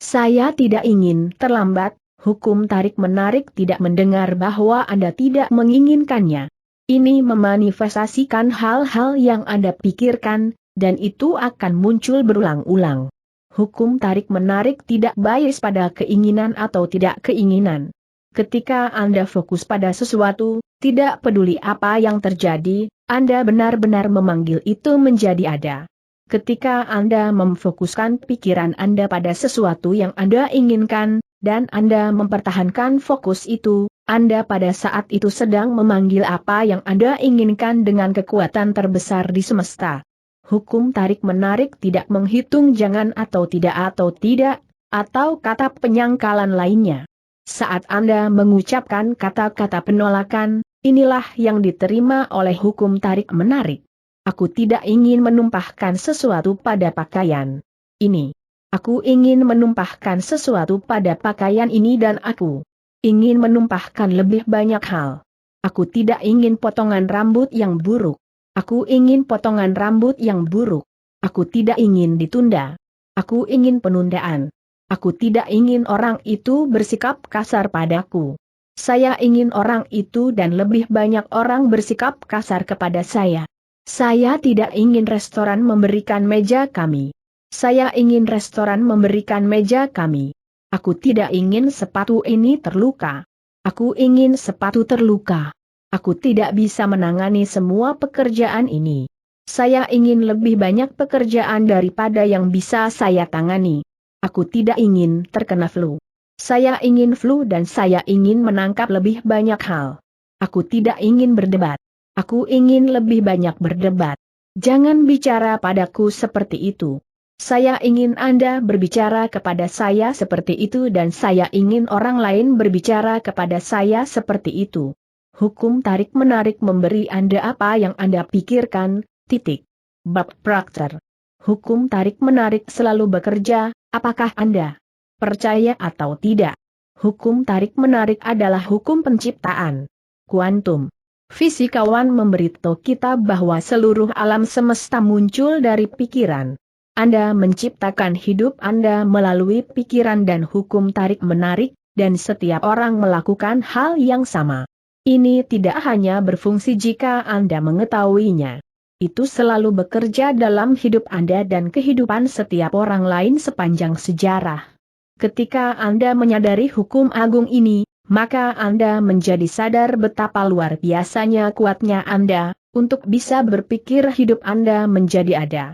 hukum tarik-menarik tidak mendengar bahwa Anda tidak menginginkannya. Ini memanifestasikan hal-hal yang Anda pikirkan, dan itu akan muncul berulang-ulang. Hukum tarik-menarik tidak bias pada keinginan atau tidak keinginan. Ketika Anda fokus pada sesuatu, tidak peduli apa yang terjadi, Anda benar-benar memanggil itu menjadi ada. Ketika Anda memfokuskan pikiran Anda pada sesuatu yang Anda inginkan, dan Anda mempertahankan fokus itu, Anda pada saat itu sedang memanggil apa yang Anda inginkan dengan kekuatan terbesar di semesta. Hukum tarik-menarik tidak menghitung jangan atau tidak, atau kata penyangkalan lainnya. Saat Anda mengucapkan kata-kata penolakan, inilah yang diterima oleh hukum tarik-menarik. Aku tidak ingin menumpahkan sesuatu pada pakaian ini. Aku ingin menumpahkan sesuatu pada pakaian ini dan aku ingin menumpahkan lebih banyak hal. Aku tidak ingin potongan rambut yang buruk. Aku ingin potongan rambut yang buruk. Aku tidak ingin ditunda. Aku ingin penundaan. Aku tidak ingin orang itu bersikap kasar padaku. Saya ingin orang itu dan lebih banyak orang bersikap kasar kepada saya. Saya tidak ingin restoran memberikan meja kami. Saya ingin restoran memberikan meja kami. Aku tidak ingin sepatu ini terluka. Aku ingin sepatu terluka. Aku tidak bisa menangani semua pekerjaan ini. Saya ingin lebih banyak pekerjaan daripada yang bisa saya tangani. Aku tidak ingin terkena flu. Saya ingin flu dan saya ingin menangkap lebih banyak hal. Aku tidak ingin berdebat. Aku ingin lebih banyak berdebat. Jangan bicara padaku seperti itu. Saya ingin Anda berbicara kepada saya seperti itu dan saya ingin orang lain berbicara kepada saya seperti itu. Hukum tarik-menarik memberi Anda apa yang Anda pikirkan, titik. Bob Proctor. Hukum tarik-menarik selalu bekerja, apakah Anda percaya atau tidak? Hukum tarik-menarik adalah hukum penciptaan. Kuantum. Fisikawan memberitahu kita bahwa seluruh alam semesta muncul dari pikiran. Anda menciptakan hidup Anda melalui pikiran dan hukum tarik-menarik, dan setiap orang melakukan hal yang sama. Ini tidak hanya berfungsi jika Anda mengetahuinya. Itu selalu bekerja dalam hidup Anda dan kehidupan setiap orang lain sepanjang sejarah. Ketika Anda menyadari hukum agung ini, maka Anda menjadi sadar betapa luar biasanya kuatnya Anda, untuk bisa berpikir hidup Anda menjadi ada.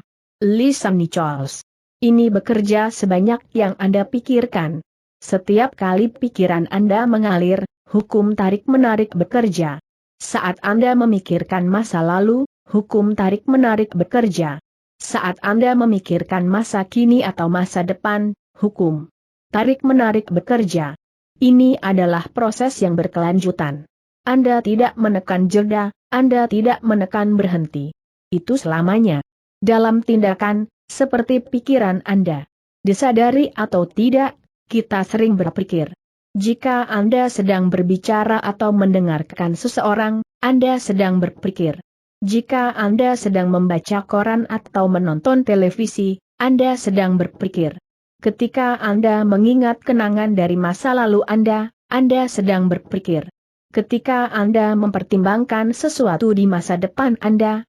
Lisan Nichols. Ini bekerja sebanyak yang Anda pikirkan. Setiap kali pikiran Anda mengalir, hukum tarik-menarik bekerja. Saat Anda memikirkan masa lalu, hukum tarik-menarik bekerja. Saat Anda memikirkan masa kini atau masa depan, hukum tarik-menarik bekerja. Ini adalah proses yang berkelanjutan. Anda tidak menekan jeda, Anda tidak menekan berhenti. Itu selamanya. Dalam tindakan, seperti pikiran Anda. Disadari atau tidak, kita sering berpikir. Jika Anda sedang berbicara atau mendengarkan seseorang, Anda sedang berpikir. Jika Anda sedang membaca koran atau menonton televisi, Anda sedang berpikir. Ketika Anda mengingat kenangan dari masa lalu Anda sedang berpikir. Ketika Anda mempertimbangkan sesuatu di masa depan Anda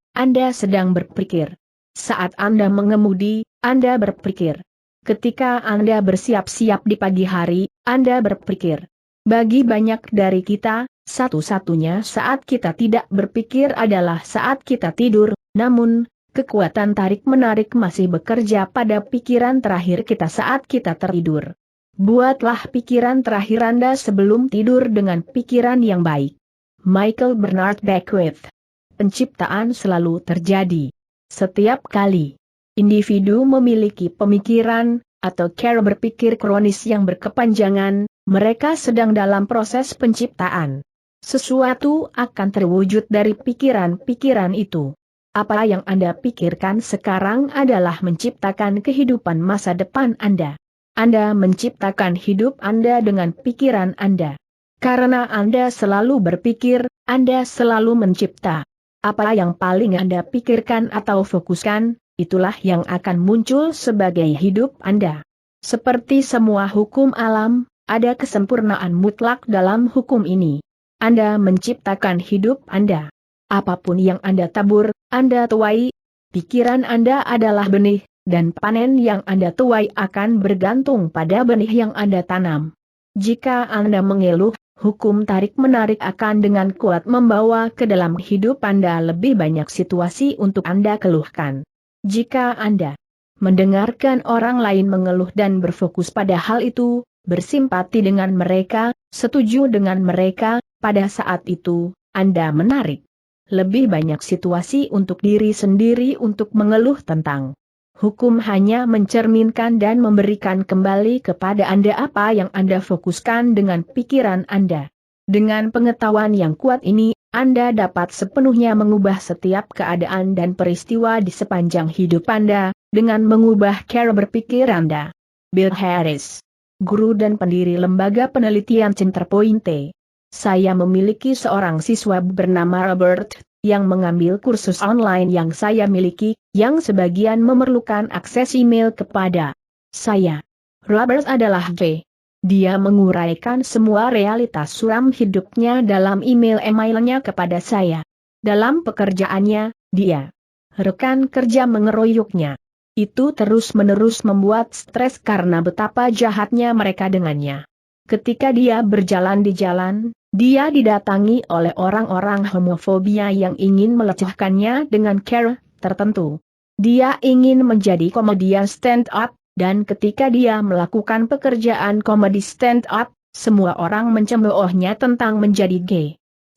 sedang berpikir. Saat Anda mengemudi, Anda berpikir. Ketika Anda bersiap-siap di pagi hari, Anda berpikir. Bagi banyak dari kita, satu-satunya saat kita tidak berpikir adalah saat kita tidur, namun kekuatan tarik-menarik masih bekerja pada pikiran terakhir kita saat kita tertidur. Buatlah pikiran terakhir Anda sebelum tidur dengan pikiran yang baik. Michael Bernard Beckwith. Penciptaan selalu terjadi. Setiap kali individu memiliki pemikiran, atau cara berpikir kronis yang berkepanjangan, mereka sedang dalam proses penciptaan. Sesuatu akan terwujud dari pikiran-pikiran itu. Apa yang Anda pikirkan sekarang adalah menciptakan kehidupan masa depan Anda. Anda menciptakan hidup Anda dengan pikiran Anda. Karena Anda selalu berpikir, Anda selalu mencipta. Apa yang paling Anda pikirkan atau fokuskan, itulah yang akan muncul sebagai hidup Anda. Seperti semua hukum alam, ada kesempurnaan mutlak dalam hukum ini. Anda menciptakan hidup Anda. Apapun yang Anda tabur, Anda tuai. Pikiran Anda adalah benih, dan panen yang Anda tuai akan bergantung pada benih yang Anda tanam. Jika Anda mengeluh, hukum tarik-menarik akan dengan kuat membawa ke dalam hidup Anda lebih banyak situasi untuk Anda keluhkan. Jika Anda mendengarkan orang lain mengeluh dan berfokus pada hal itu, bersimpati dengan mereka, setuju dengan mereka, pada saat itu, Anda menarik lebih banyak situasi untuk diri sendiri untuk mengeluh tentang. Hukum hanya mencerminkan dan memberikan kembali kepada Anda apa yang Anda fokuskan dengan pikiran Anda. Dengan pengetahuan yang kuat ini, Anda dapat sepenuhnya mengubah setiap keadaan dan peristiwa di sepanjang hidup Anda, dengan mengubah cara berpikir Anda. Bill Harris, guru dan pendiri lembaga penelitian Centerpoint. Saya memiliki seorang siswa bernama Robert, yang mengambil kursus online yang saya miliki, yang sebagian memerlukan akses email kepada saya. Robert adalah V. Dia menguraikan semua realitas suram hidupnya dalam emailnya kepada saya. Dalam pekerjaannya, dia rekan kerja mengeroyoknya. Itu terus-menerus membuat stres karena betapa jahatnya mereka dengannya. Ketika dia berjalan di jalan, dia didatangi oleh orang-orang homofobia yang ingin melecehkannya dengan cara tertentu. Dia ingin menjadi komedian stand-up, dan ketika dia melakukan pekerjaan komedi stand-up, semua orang mencemoohnya tentang menjadi gay.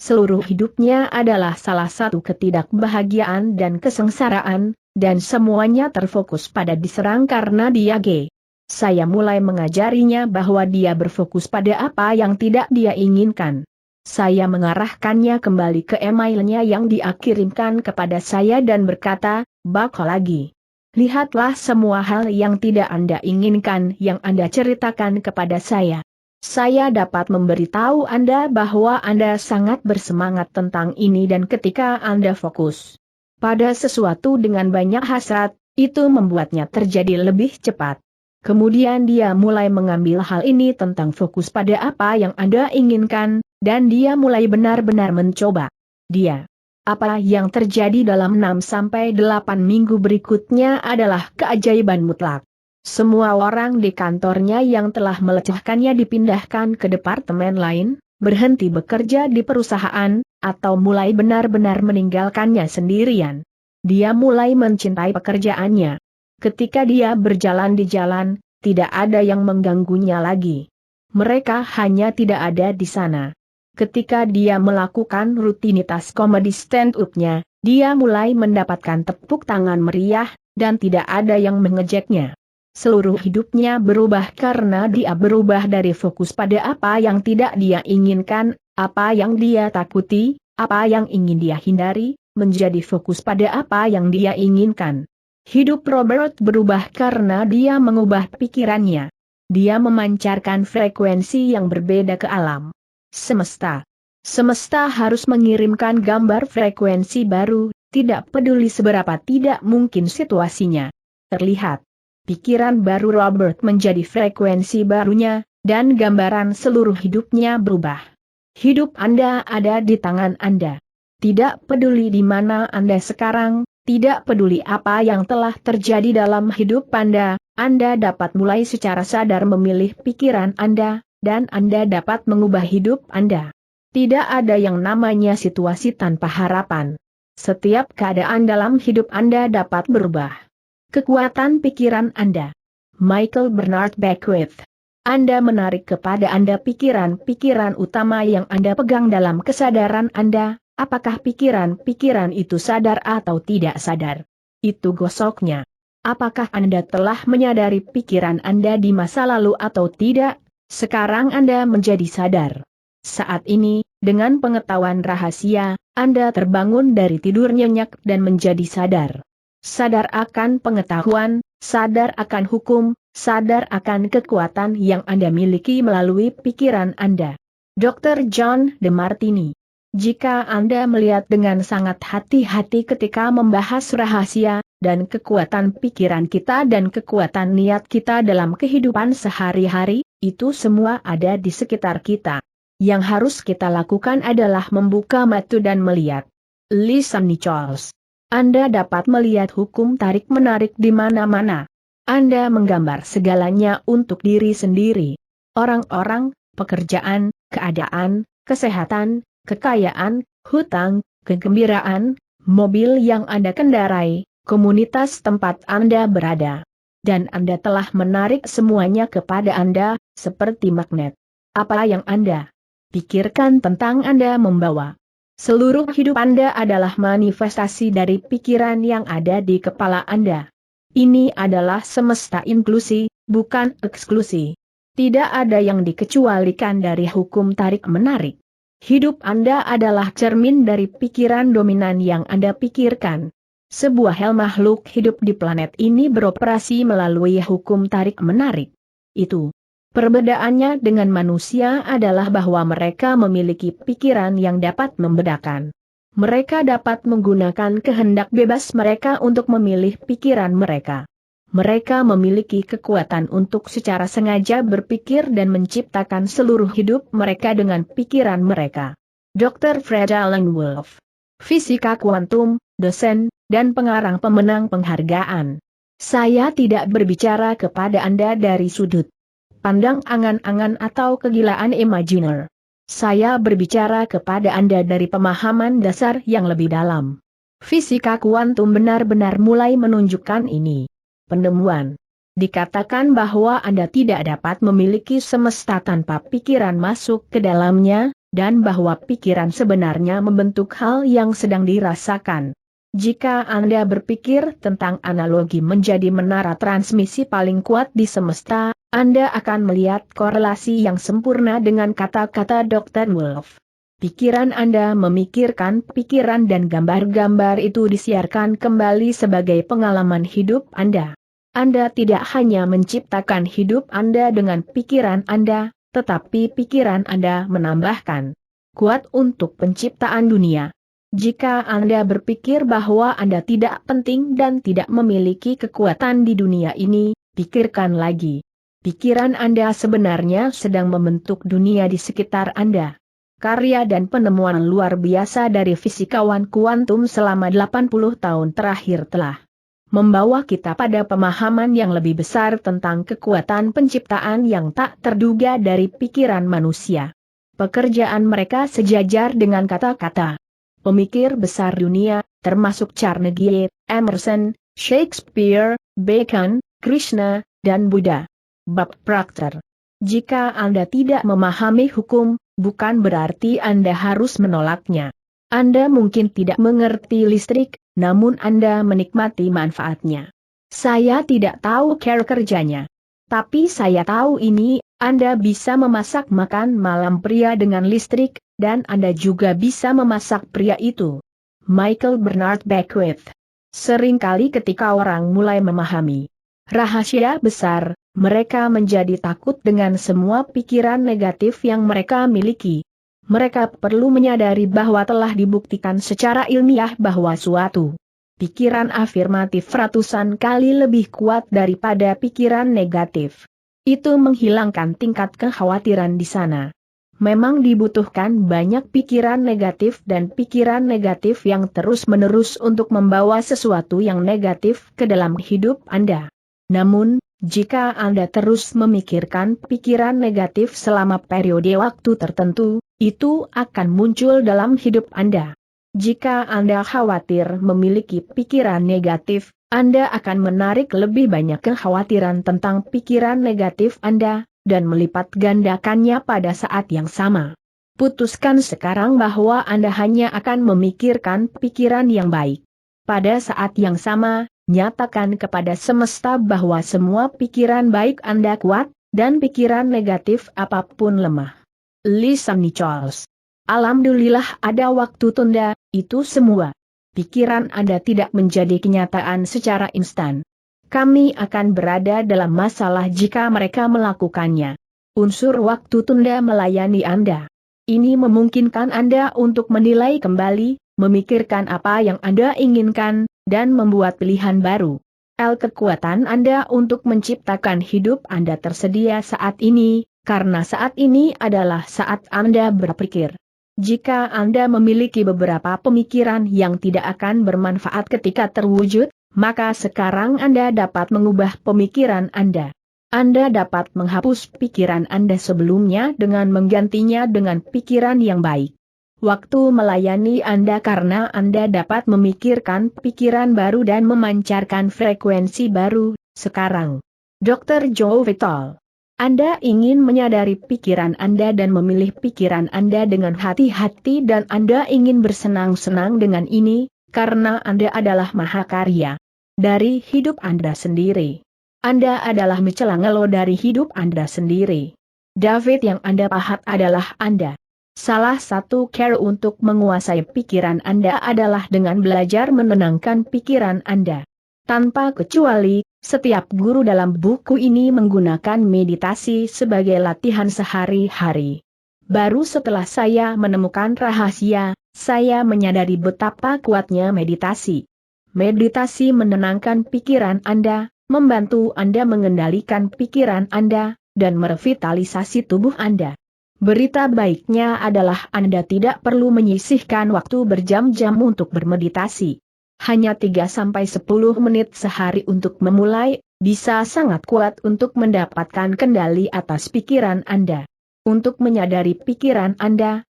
Seluruh hidupnya adalah salah satu ketidakbahagiaan dan kesengsaraan, dan semuanya terfokus pada diserang karena dia gay. Saya mulai mengajarinya bahwa dia berfokus pada apa yang tidak dia inginkan. Saya mengarahkannya kembali ke emailnya yang dia kirimkan kepada saya dan berkata, "Bako lagi. Lihatlah semua hal yang tidak Anda inginkan yang Anda ceritakan kepada saya. Saya dapat memberitahu Anda bahwa Anda sangat bersemangat tentang ini dan ketika Anda fokus pada sesuatu dengan banyak hasrat, itu membuatnya terjadi lebih cepat." Kemudian dia mulai mengambil hal ini tentang fokus pada apa yang Anda inginkan, dan dia mulai benar-benar mencoba. Apa yang terjadi dalam 6-8 minggu berikutnya adalah keajaiban mutlak. Semua orang di kantornya yang telah melecehkannya dipindahkan ke departemen lain, berhenti bekerja di perusahaan, atau mulai benar-benar meninggalkannya sendirian. Dia mulai mencintai pekerjaannya. Ketika dia berjalan di jalan, tidak ada yang mengganggunya lagi. Mereka hanya tidak ada di sana. Ketika dia melakukan rutinitas komedi stand-up-nya, dia mulai mendapatkan tepuk tangan meriah, dan tidak ada yang mengejeknya. Seluruh hidupnya berubah karena dia berubah dari fokus pada apa yang tidak dia inginkan, apa yang dia takuti, apa yang ingin dia hindari, menjadi fokus pada apa yang dia inginkan. Hidup Robert berubah karena dia mengubah pikirannya. Dia memancarkan frekuensi yang berbeda ke alam semesta. Semesta harus mengirimkan gambar frekuensi baru, tidak peduli seberapa tidak mungkin situasinya terlihat. Pikiran baru Robert menjadi frekuensi barunya, dan gambaran seluruh hidupnya berubah. Hidup Anda ada di tangan Anda. Tidak peduli di mana Anda sekarang, tidak peduli apa yang telah terjadi dalam hidup Anda dapat mulai secara sadar memilih pikiran Anda, dan Anda dapat mengubah hidup Anda. Tidak ada yang namanya situasi tanpa harapan. Setiap keadaan dalam hidup Anda dapat berubah. Kekuatan pikiran Anda. Michael Bernard Beckwith. Anda menarik kepada Anda pikiran-pikiran utama yang Anda pegang dalam kesadaran Anda, apakah pikiran-pikiran itu sadar atau tidak sadar. Itu gosoknya. Apakah Anda telah menyadari pikiran Anda di masa lalu atau tidak? Sekarang Anda menjadi sadar. Saat ini, dengan pengetahuan rahasia, Anda terbangun dari tidur nyenyak dan menjadi sadar. Sadar akan pengetahuan, sadar akan hukum, sadar akan kekuatan yang Anda miliki melalui pikiran Anda. Dr. John DeMartini. Jika Anda melihat dengan sangat hati-hati ketika membahas rahasia, dan kekuatan pikiran kita dan kekuatan niat kita dalam kehidupan sehari-hari, itu semua ada di sekitar kita. Yang harus kita lakukan adalah membuka mata dan melihat. Lisa Nichols. Anda dapat melihat hukum tarik-menarik di mana-mana. Anda menggambar segalanya untuk diri sendiri. Orang-orang, pekerjaan, keadaan, kesehatan, kekayaan, hutang, kegembiraan, mobil yang Anda kendarai, komunitas tempat Anda berada. Dan Anda telah menarik semuanya kepada Anda, seperti magnet. Apa yang Anda pikirkan tentang Anda membawa. Seluruh hidup Anda adalah manifestasi dari pikiran yang ada di kepala Anda. Ini adalah semesta inklusi, bukan eksklusi. Tidak ada yang dikecualikan dari hukum tarik-menarik. Hidup Anda adalah cermin dari pikiran dominan yang Anda pikirkan. Sebuah hal makhluk hidup di planet ini beroperasi melalui hukum tarik-menarik. Itu. Perbedaannya dengan manusia adalah bahwa mereka memiliki pikiran yang dapat membedakan. Mereka dapat menggunakan kehendak bebas mereka untuk memilih pikiran mereka. Mereka memiliki kekuatan untuk secara sengaja berpikir dan menciptakan seluruh hidup mereka dengan pikiran mereka. Dr. Fred Alan Wolf. Fisika kuantum, dosen, dan pengarang pemenang penghargaan. Saya tidak berbicara kepada Anda dari sudut pandang angan-angan atau kegilaan imajiner. Saya berbicara kepada Anda dari pemahaman dasar yang lebih dalam. Fisika kuantum benar-benar mulai menunjukkan ini. Penemuan. Dikatakan bahwa Anda tidak dapat memiliki semesta tanpa pikiran masuk ke dalamnya, dan bahwa pikiran sebenarnya membentuk hal yang sedang dirasakan. Jika Anda berpikir tentang analogi menjadi menara transmisi paling kuat di semesta, Anda akan melihat korelasi yang sempurna dengan kata-kata Dr. Wolf. Pikiran Anda memikirkan pikiran dan gambar-gambar itu disiarkan kembali sebagai pengalaman hidup Anda. Anda tidak hanya menciptakan hidup Anda dengan pikiran Anda, tetapi pikiran Anda menambahkan kuat untuk penciptaan dunia. Jika Anda berpikir bahwa Anda tidak penting dan tidak memiliki kekuatan di dunia ini, pikirkan lagi. Pikiran Anda sebenarnya sedang membentuk dunia di sekitar Anda. Karya dan penemuan luar biasa dari fisikawan kuantum selama 80 tahun terakhir telah membawa kita pada pemahaman yang lebih besar tentang kekuatan penciptaan yang tak terduga dari pikiran manusia. Pekerjaan mereka sejajar dengan kata-kata pemikir besar dunia, termasuk Carnegie, Emerson, Shakespeare, Bacon, Krishna, dan Buddha. Bab Proctor. Jika Anda tidak memahami hukum, bukan berarti Anda harus menolaknya. Anda mungkin tidak mengerti listrik, namun Anda menikmati manfaatnya. Saya tidak tahu cara kerjanya. Tapi saya tahu ini, Anda bisa memasak makan malam pria dengan listrik, dan Anda juga bisa memasak pria itu. Michael Bernard Beckwith. Seringkali ketika orang mulai memahami rahasia besar, mereka menjadi takut dengan semua pikiran negatif yang mereka miliki. Mereka perlu menyadari bahwa telah dibuktikan secara ilmiah bahwa suatu pikiran afirmatif ratusan kali lebih kuat daripada pikiran negatif. Itu menghilangkan tingkat kekhawatiran di sana. Memang dibutuhkan banyak pikiran negatif dan pikiran negatif yang terus-menerus untuk membawa sesuatu yang negatif ke dalam hidup Anda. Namun, jika Anda terus memikirkan pikiran negatif selama periode waktu tertentu, itu akan muncul dalam hidup Anda. Jika Anda khawatir memiliki pikiran negatif, Anda akan menarik lebih banyak kekhawatiran tentang pikiran negatif Anda, dan melipat gandakannya pada saat yang sama. Putuskan sekarang bahwa Anda hanya akan memikirkan pikiran yang baik. Pada saat yang sama, nyatakan kepada semesta bahwa semua pikiran baik Anda kuat, dan pikiran negatif apapun lemah. Lisa Nichols. Alhamdulillah ada waktu tunda, itu semua. Pikiran Anda tidak menjadi kenyataan secara instan. Kami akan berada dalam masalah jika mereka melakukannya. Unsur waktu tunda melayani Anda. Ini memungkinkan Anda untuk menilai kembali, memikirkan apa yang Anda inginkan, dan membuat pilihan baru. Kekuatan Anda untuk menciptakan hidup Anda tersedia saat ini, karena saat ini adalah saat Anda berpikir. Jika Anda memiliki beberapa pemikiran yang tidak akan bermanfaat ketika terwujud, maka sekarang Anda dapat mengubah pemikiran Anda. Anda dapat menghapus pikiran Anda sebelumnya dengan menggantinya dengan pikiran yang baik. Waktu melayani Anda karena Anda dapat memikirkan pikiran baru dan memancarkan frekuensi baru, sekarang. Dr. Joe Vitale. Anda ingin menyadari pikiran Anda dan memilih pikiran Anda dengan hati-hati dan Anda ingin bersenang-senang dengan ini, karena Anda adalah mahakarya dari hidup Anda sendiri. Anda adalah Michelangelo dari hidup Anda sendiri. David yang Anda pahat adalah Anda. Salah satu cara untuk menguasai pikiran Anda adalah dengan belajar menenangkan pikiran Anda. Tanpa kecuali, setiap guru dalam buku ini menggunakan meditasi sebagai latihan sehari-hari. Baru setelah saya menemukan rahasia, saya menyadari betapa kuatnya meditasi. Meditasi menenangkan pikiran Anda, membantu Anda mengendalikan pikiran Anda, dan merevitalisasi tubuh Anda. Berita baiknya adalah Anda tidak perlu menyisihkan waktu berjam-jam untuk bermeditasi. Hanya 3-10 menit sehari untuk memulai, bisa sangat kuat untuk mendapatkan kendali atas pikiran Anda. Untuk menyadari pikiran Anda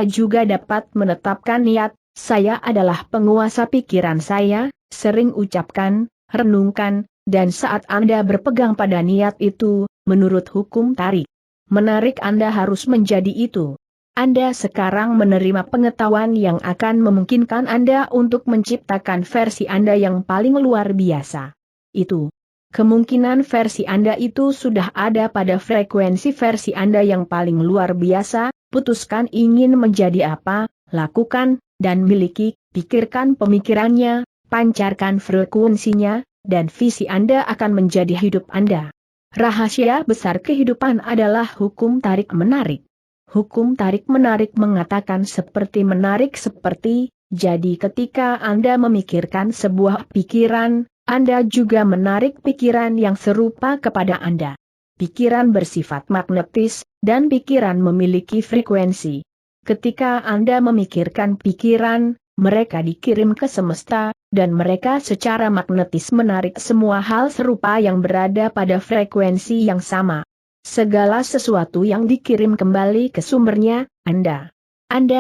juga dapat menetapkan niat, saya adalah penguasa pikiran saya, sering ucapkan, renungkan, dan saat Anda berpegang pada niat itu, menurut hukum tarik menarik Anda harus menjadi itu. Anda sekarang menerima pengetahuan yang akan memungkinkan Anda untuk menciptakan versi Anda yang paling luar biasa. Itu. Kemungkinan versi Anda itu sudah ada pada frekuensi versi Anda yang paling luar biasa, putuskan ingin menjadi apa, lakukan, dan miliki, pikirkan pemikirannya, pancarkan frekuensinya, dan visi Anda akan menjadi hidup Anda. Rahasia besar kehidupan adalah hukum tarik-menarik. Hukum tarik-menarik mengatakan seperti menarik seperti, jadi ketika Anda memikirkan sebuah pikiran, Anda juga menarik pikiran yang serupa kepada Anda. Pikiran bersifat magnetis, dan pikiran memiliki frekuensi. Ketika Anda memikirkan pikiran, mereka dikirim ke semesta, dan mereka secara magnetis menarik semua hal serupa yang berada pada frekuensi yang sama. Segala sesuatu yang dikirim kembali ke sumbernya, Anda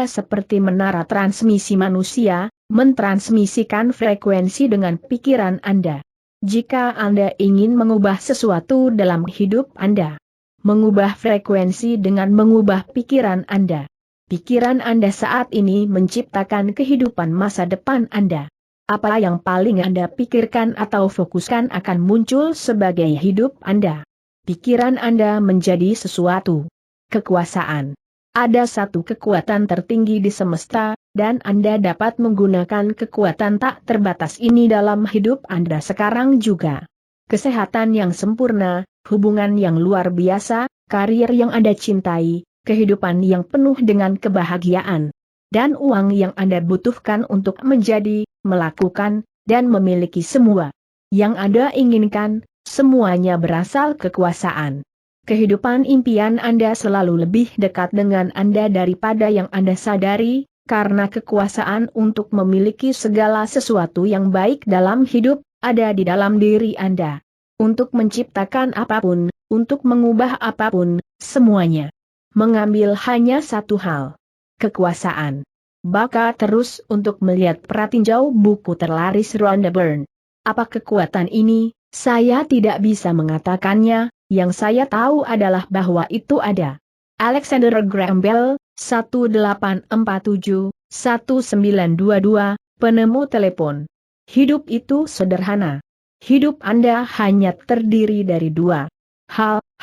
seperti menara transmisi manusia, mentransmisikan frekuensi dengan pikiran Anda. Jika Anda ingin mengubah sesuatu dalam hidup Anda, mengubah frekuensi dengan mengubah pikiran Anda. Pikiran Anda saat ini menciptakan kehidupan masa depan Anda. Apa yang paling Anda pikirkan atau fokuskan akan muncul sebagai hidup Anda. Pikiran Anda menjadi sesuatu kekuasaan. Ada satu kekuatan tertinggi di semesta, dan Anda dapat menggunakan kekuatan tak terbatas ini dalam hidup Anda sekarang juga. Kesehatan yang sempurna, hubungan yang luar biasa, karir yang Anda cintai, kehidupan yang penuh dengan kebahagiaan, dan uang yang Anda butuhkan untuk menjadi, melakukan, dan memiliki semua yang Anda inginkan, semuanya berasal kekuasaan. Kehidupan impian Anda selalu lebih dekat dengan Anda daripada yang Anda sadari, karena kekuasaan untuk memiliki segala sesuatu yang baik dalam hidup, ada di dalam diri Anda. Untuk menciptakan apapun, untuk mengubah apapun, semuanya mengambil hanya satu hal. Kekuasaan. Baca terus untuk melihat pratinjau buku terlaris Rhonda Byrne. Apa kekuatan ini? Saya tidak bisa mengatakannya. Yang saya tahu adalah bahwa itu ada. Alexander Graham Bell, 1847-1922, penemu telepon. Hidup itu sederhana. Hidup Anda hanya terdiri dari dua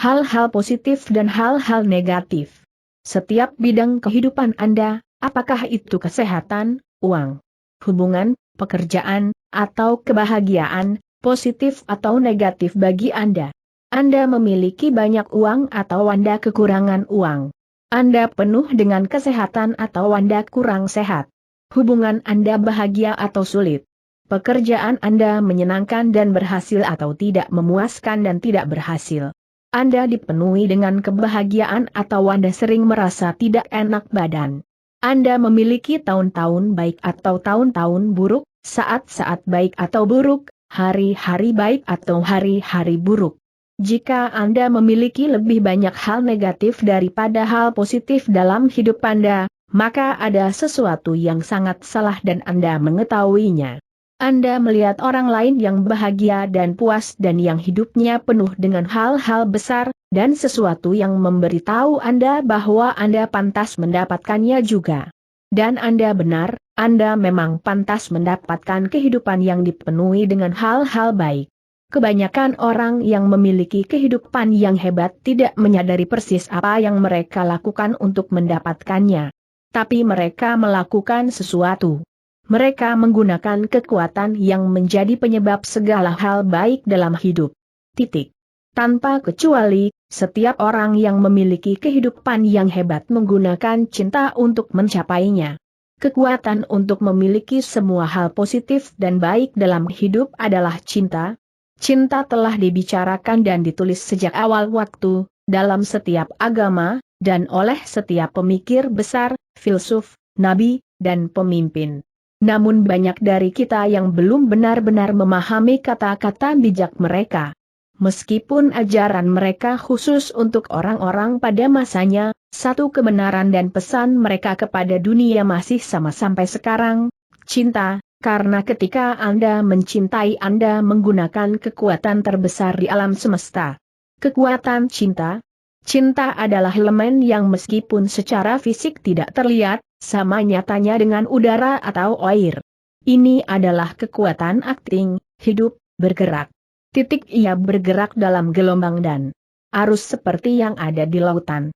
hal-hal positif dan hal-hal negatif. Setiap bidang kehidupan Anda, apakah itu kesehatan, uang, hubungan, pekerjaan, atau kebahagiaan, positif atau negatif bagi Anda. Anda memiliki banyak uang atau Anda kekurangan uang. Anda penuh dengan kesehatan atau Anda kurang sehat. Hubungan Anda bahagia atau sulit. Pekerjaan Anda menyenangkan dan berhasil atau tidak memuaskan dan tidak berhasil. Anda dipenuhi dengan kebahagiaan atau Anda sering merasa tidak enak badan. Anda memiliki tahun-tahun baik atau tahun-tahun buruk, saat-saat baik atau buruk, hari-hari baik atau hari-hari buruk. Jika Anda memiliki lebih banyak hal negatif daripada hal positif dalam hidup Anda, maka ada sesuatu yang sangat salah dan Anda mengetahuinya. Anda melihat orang lain yang bahagia dan puas dan yang hidupnya penuh dengan hal-hal besar, dan sesuatu yang memberitahu Anda bahwa Anda pantas mendapatkannya juga. Dan Anda benar, Anda memang pantas mendapatkan kehidupan yang dipenuhi dengan hal-hal baik. Kebanyakan orang yang memiliki kehidupan yang hebat tidak menyadari persis apa yang mereka lakukan untuk mendapatkannya. Tapi mereka melakukan sesuatu. Mereka menggunakan kekuatan yang menjadi penyebab segala hal baik dalam hidup. Titik. Tanpa kecuali, setiap orang yang memiliki kehidupan yang hebat menggunakan cinta untuk mencapainya. Kekuatan untuk memiliki semua hal positif dan baik dalam hidup adalah cinta. Cinta telah dibicarakan dan ditulis sejak awal waktu, dalam setiap agama, dan oleh setiap pemikir besar, filsuf, nabi, dan pemimpin. Namun banyak dari kita yang belum benar-benar memahami kata-kata bijak mereka. Meskipun ajaran mereka khusus untuk orang-orang pada masanya, satu kebenaran dan pesan mereka kepada dunia masih sama sampai sekarang, cinta. Karena ketika Anda mencintai Anda menggunakan kekuatan terbesar di alam semesta. Kekuatan cinta. Cinta adalah elemen yang meskipun secara fisik tidak terlihat, sama nyatanya dengan udara atau air. Ini adalah kekuatan akting, hidup, bergerak. Titik ia bergerak dalam gelombang dan arus seperti yang ada di lautan.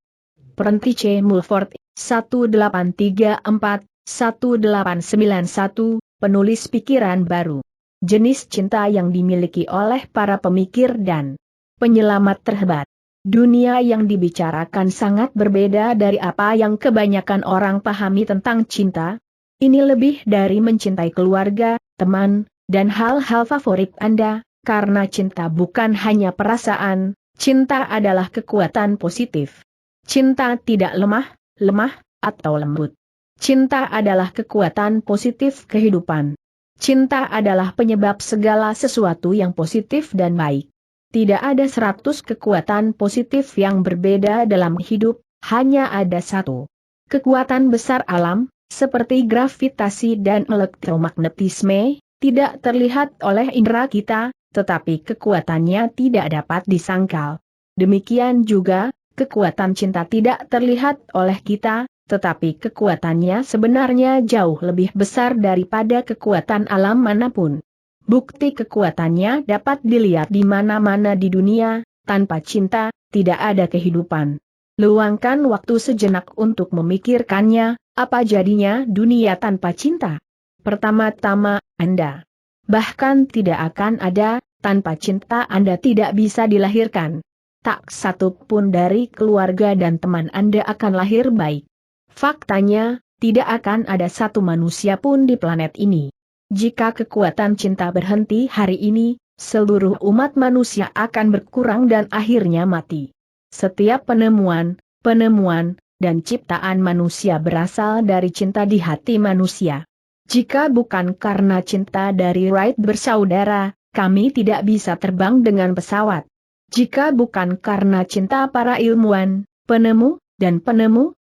Prenti C. Mulford, 1894-1891, penulis pikiran baru. Jenis cinta yang dimiliki oleh para pemikir dan penyelamat terhebat. Dunia yang dibicarakan sangat berbeda dari apa yang kebanyakan orang pahami tentang cinta. Ini lebih dari mencintai keluarga, teman, dan hal-hal favorit Anda, karena cinta bukan hanya perasaan, cinta adalah kekuatan positif. Cinta tidak lemah, atau lembut. Cinta adalah kekuatan positif kehidupan. Cinta adalah penyebab segala sesuatu yang positif dan baik. Tidak ada 100 kekuatan positif yang berbeda dalam hidup, hanya ada satu. Kekuatan besar alam, seperti gravitasi dan elektromagnetisme, tidak terlihat oleh indera kita, tetapi kekuatannya tidak dapat disangkal. Demikian juga, kekuatan cinta tidak terlihat oleh kita, tetapi kekuatannya sebenarnya jauh lebih besar daripada kekuatan alam manapun. Bukti kekuatannya dapat dilihat di mana-mana di dunia, tanpa cinta, tidak ada kehidupan. Luangkan waktu sejenak untuk memikirkannya, apa jadinya dunia tanpa cinta? Pertama-tama, Anda bahkan tidak akan ada, tanpa cinta Anda tidak bisa dilahirkan. Tak satu pun dari keluarga dan teman Anda akan lahir baik. Faktanya, tidak akan ada satu manusia pun di planet ini. Jika kekuatan cinta berhenti hari ini, seluruh umat manusia akan berkurang dan akhirnya mati. Setiap penemuan, dan ciptaan manusia berasal dari cinta di hati manusia. Jika bukan karena cinta dari Wright bersaudara, kami tidak bisa terbang dengan pesawat. Jika bukan karena cinta para ilmuwan, penemu,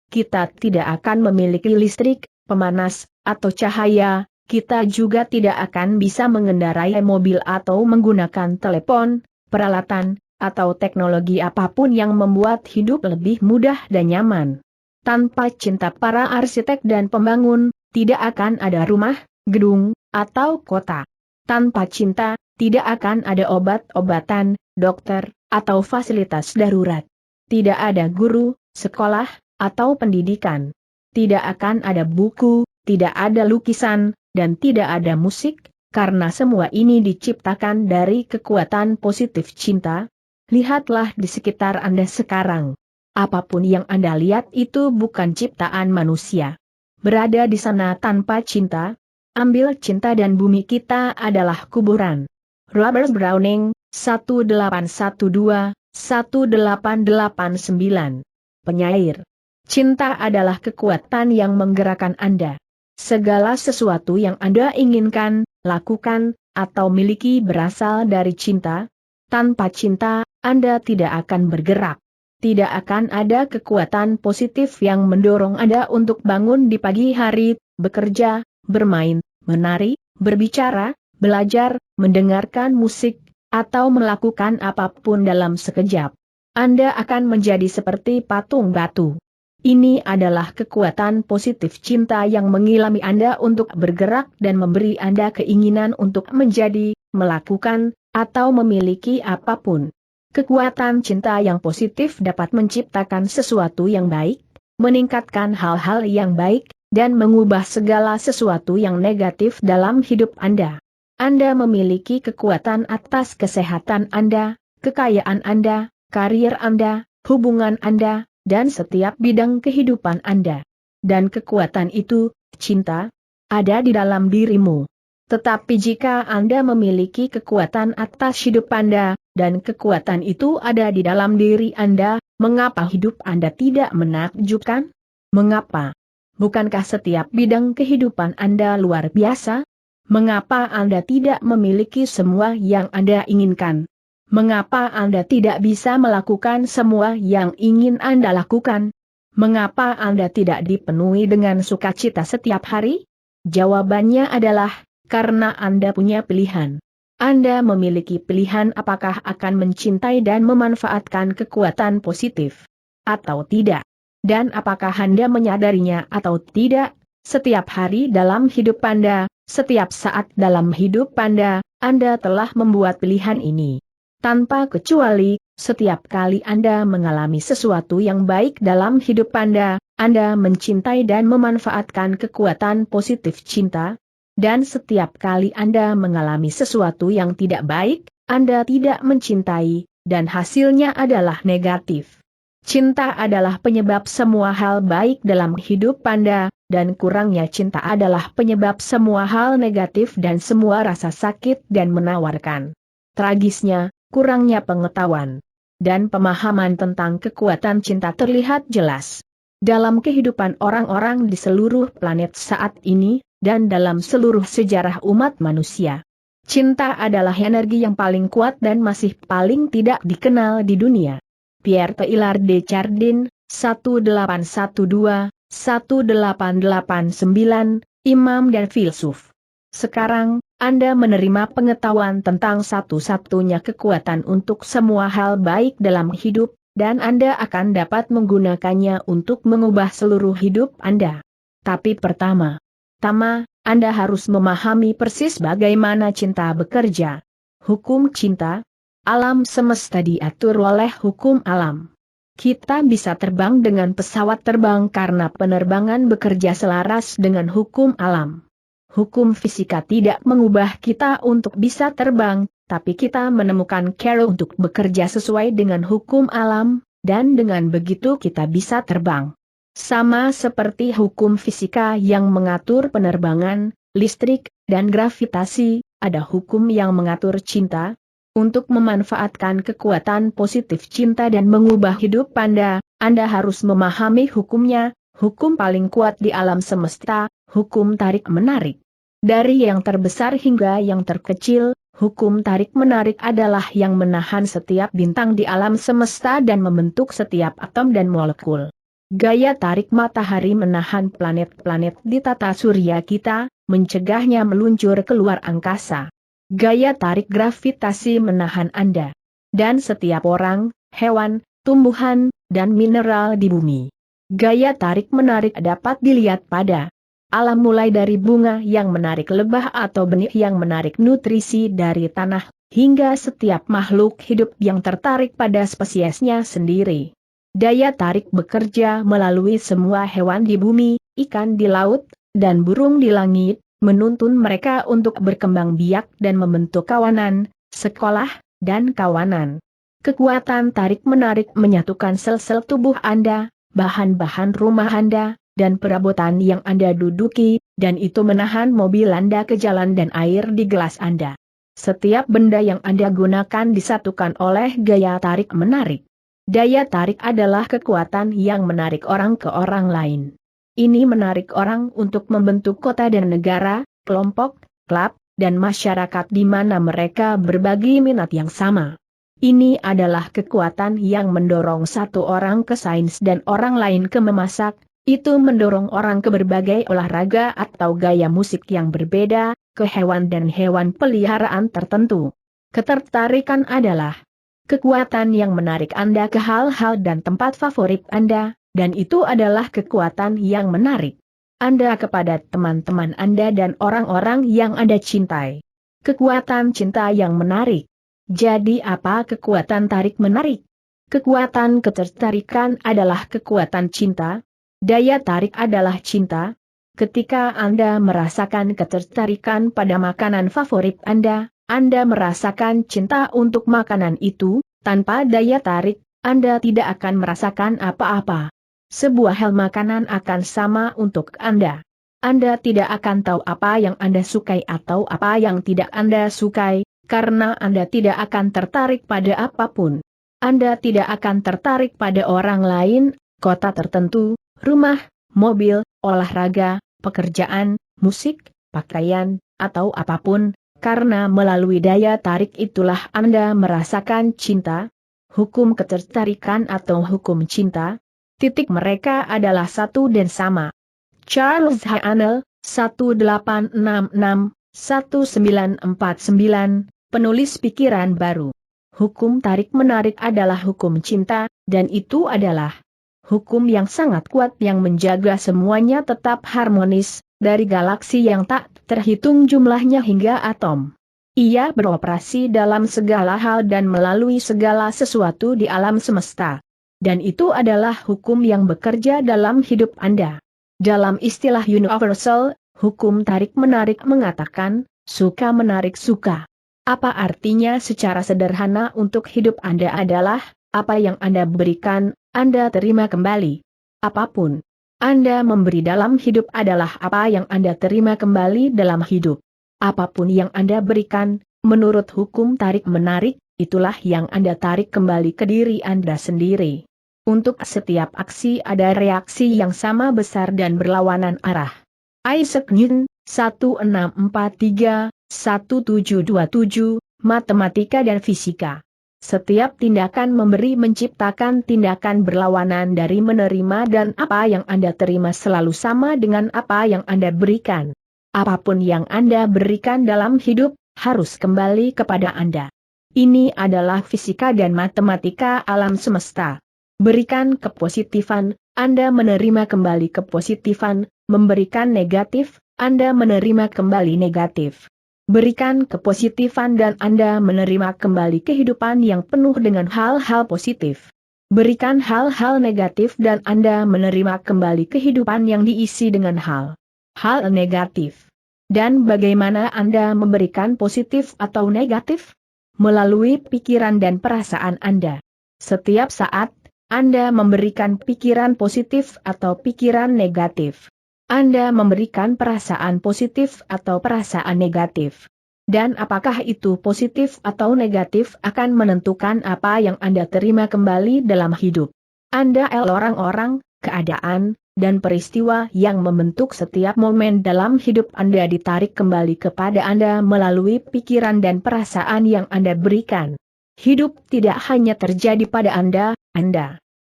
kita tidak akan memiliki listrik, pemanas, atau cahaya, kita juga tidak akan bisa mengendarai mobil atau menggunakan telepon, peralatan, atau teknologi apapun yang membuat hidup lebih mudah dan nyaman. Tanpa cinta para arsitek dan pembangun, tidak akan ada rumah, gedung, atau kota. Tanpa cinta, tidak akan ada obat-obatan, dokter, atau fasilitas darurat. Tidak ada guru, sekolah, atau pendidikan. Tidak akan ada buku, tidak ada lukisan, dan tidak ada musik, karena semua ini diciptakan dari kekuatan positif cinta. Lihatlah di sekitar Anda sekarang. Apapun yang Anda lihat itu bukan ciptaan manusia. Berada di sana tanpa cinta, ambil cinta dan bumi kita adalah kuburan. Robert Browning, 1889. Penyair. Cinta adalah kekuatan yang menggerakkan Anda. Segala sesuatu yang Anda inginkan, lakukan, atau miliki berasal dari cinta. Tanpa cinta, Anda tidak akan bergerak. Tidak akan ada kekuatan positif yang mendorong Anda untuk bangun di pagi hari, bekerja, bermain, menari, berbicara, belajar, mendengarkan musik, atau melakukan apapun dalam sekejap. Anda akan menjadi seperti patung batu. Ini adalah kekuatan positif cinta yang mengilami Anda untuk bergerak dan memberi Anda keinginan untuk menjadi, melakukan, atau memiliki apapun. Kekuatan cinta yang positif dapat menciptakan sesuatu yang baik, meningkatkan hal-hal yang baik, dan mengubah segala sesuatu yang negatif dalam hidup Anda. Anda memiliki kekuatan atas kesehatan Anda, kekayaan Anda, karir Anda, hubungan Anda, dan setiap bidang kehidupan Anda. Dan kekuatan itu, cinta, ada di dalam dirimu. Tetapi jika Anda memiliki kekuatan atas hidup Anda, dan kekuatan itu ada di dalam diri Anda, mengapa hidup Anda tidak menakjubkan? Mengapa? Bukankah setiap bidang kehidupan Anda luar biasa? Mengapa Anda tidak memiliki semua yang Anda inginkan? Mengapa Anda tidak bisa melakukan semua yang ingin Anda lakukan? Mengapa Anda tidak dipenuhi dengan sukacita setiap hari? Jawabannya adalah, karena Anda punya pilihan. Anda memiliki pilihan apakah akan mencintai dan memanfaatkan kekuatan positif, atau tidak. Dan apakah Anda menyadarinya atau tidak, setiap hari dalam hidup Anda, setiap saat dalam hidup Anda telah membuat pilihan ini. Tanpa kecuali, setiap kali Anda mengalami sesuatu yang baik dalam hidup Anda mencintai dan memanfaatkan kekuatan positif cinta. Dan setiap kali Anda mengalami sesuatu yang tidak baik, Anda tidak mencintai, dan hasilnya adalah negatif. Cinta adalah penyebab semua hal baik dalam hidup Anda, dan kurangnya cinta adalah penyebab semua hal negatif dan semua rasa sakit dan menawarkan. Tragisnya, kurangnya pengetahuan dan pemahaman tentang kekuatan cinta terlihat jelas dalam kehidupan orang-orang di seluruh planet saat ini. dan dalam seluruh sejarah umat manusia. Cinta adalah energi yang paling kuat dan masih paling tidak dikenal di dunia. Pierre Teilhard de Chardin, 1882-1889, Imam dan Filsuf. Sekarang, Anda menerima pengetahuan tentang satu-satunya kekuatan untuk semua hal baik dalam hidup, dan Anda akan dapat menggunakannya untuk mengubah seluruh hidup Anda. Tapi pertama, Anda harus memahami persis bagaimana cinta bekerja. Hukum cinta. Alam semesta diatur oleh hukum alam. Kita bisa terbang dengan pesawat terbang karena penerbangan bekerja selaras dengan hukum alam. Hukum fisika tidak mengubah kita untuk bisa terbang, tapi kita menemukan cara untuk bekerja sesuai dengan hukum alam, dan dengan begitu kita bisa terbang. Sama seperti hukum fisika yang mengatur penerbangan, listrik, dan gravitasi, ada hukum yang mengatur cinta. Untuk memanfaatkan kekuatan positif cinta dan mengubah hidup Anda harus memahami hukumnya, hukum paling kuat di alam semesta, hukum tarik-menarik. Dari yang terbesar hingga yang terkecil, hukum tarik-menarik adalah yang menahan setiap bintang di alam semesta dan membentuk setiap atom dan molekul. Gaya tarik matahari menahan planet-planet di tata surya kita, mencegahnya meluncur keluar angkasa. Gaya tarik gravitasi menahan Anda dan setiap orang, hewan, tumbuhan, dan mineral di bumi. Gaya tarik-menarik dapat dilihat pada alam mulai dari bunga yang menarik lebah atau benih yang menarik nutrisi dari tanah, hingga setiap makhluk hidup yang tertarik pada spesiesnya sendiri. Daya tarik bekerja melalui semua hewan di bumi, ikan di laut, dan burung di langit, menuntun mereka untuk berkembang biak dan membentuk kawanan, sekolah, dan kawanan. Kekuatan tarik-menarik menyatukan sel-sel tubuh Anda, bahan-bahan rumah Anda, dan perabotan yang Anda duduki, dan itu menahan mobil Anda ke jalan dan air di gelas Anda. Setiap benda yang Anda gunakan disatukan oleh gaya tarik-menarik. Daya tarik adalah kekuatan yang menarik orang ke orang lain. Ini menarik orang untuk membentuk kota dan negara, kelompok, klub, dan masyarakat di mana mereka berbagi minat yang sama. Ini adalah kekuatan yang mendorong satu orang ke sains dan orang lain ke memasak, itu mendorong orang ke berbagai olahraga atau gaya musik yang berbeda, ke hewan dan hewan peliharaan tertentu. Ketertarikan adalah kekuatan yang menarik Anda ke hal-hal dan tempat favorit Anda. Dan itu adalah kekuatan yang menarik Anda kepada teman-teman Anda dan orang-orang yang Anda cintai. Kekuatan cinta yang menarik. Jadi apa kekuatan tarik-menarik? Kekuatan ketertarikan adalah kekuatan cinta. Daya tarik adalah cinta. Ketika Anda merasakan ketertarikan pada makanan favorit Anda merasakan cinta untuk makanan itu. Tanpa daya tarik, Anda tidak akan merasakan apa-apa. Sebuah hal makanan akan sama untuk Anda. Anda tidak akan tahu apa yang Anda sukai atau apa yang tidak Anda sukai, karena Anda tidak akan tertarik pada apapun. Anda tidak akan tertarik pada orang lain, kota tertentu, rumah, mobil, olahraga, pekerjaan, musik, pakaian, atau apapun, karena melalui daya tarik itulah Anda merasakan cinta. Hukum ketertarikan atau hukum cinta. Titik mereka adalah satu dan sama. Charles Haanel, 1866-1949, penulis pikiran baru. Hukum tarik-menarik adalah hukum cinta, dan itu adalah hukum yang sangat kuat yang menjaga semuanya tetap harmonis, dari galaksi yang tak terhitung jumlahnya hingga atom. Ia beroperasi dalam segala hal dan melalui segala sesuatu di alam semesta. Dan itu adalah hukum yang bekerja dalam hidup Anda. Dalam istilah universal, hukum tarik-menarik mengatakan, suka menarik suka. Apa artinya secara sederhana untuk hidup Anda adalah, apa yang Anda berikan, Anda terima kembali. Apapun Anda memberi dalam hidup adalah apa yang Anda terima kembali dalam hidup. Apapun yang Anda berikan, menurut hukum tarik-menarik, itulah yang Anda tarik kembali ke diri Anda sendiri. Untuk setiap aksi ada reaksi yang sama besar dan berlawanan arah. Isaac Newton, 1643-1727, Matematika dan Fisika. Setiap tindakan memberi menciptakan tindakan berlawanan dari menerima dan apa yang Anda terima selalu sama dengan apa yang Anda berikan. Apapun yang Anda berikan dalam hidup, harus kembali kepada Anda. Ini adalah fisika dan matematika alam semesta. Berikan kepositifan, Anda menerima kembali kepositifan, memberikan negatif, Anda menerima kembali negatif. Berikan kepositifan dan Anda menerima kembali kehidupan yang penuh dengan hal-hal positif. Berikan hal-hal negatif dan Anda menerima kembali kehidupan yang diisi dengan hal-hal negatif. Dan bagaimana Anda memberikan positif atau negatif? Melalui pikiran dan perasaan Anda. Setiap saat, Anda memberikan pikiran positif atau pikiran negatif. Anda memberikan perasaan positif atau perasaan negatif. Dan apakah itu positif atau negatif akan menentukan apa yang Anda terima kembali dalam hidup. Anda orang-orang, keadaan, dan peristiwa yang membentuk setiap momen dalam hidup Anda ditarik kembali kepada Anda melalui pikiran dan perasaan yang Anda berikan. Hidup tidak hanya terjadi pada Anda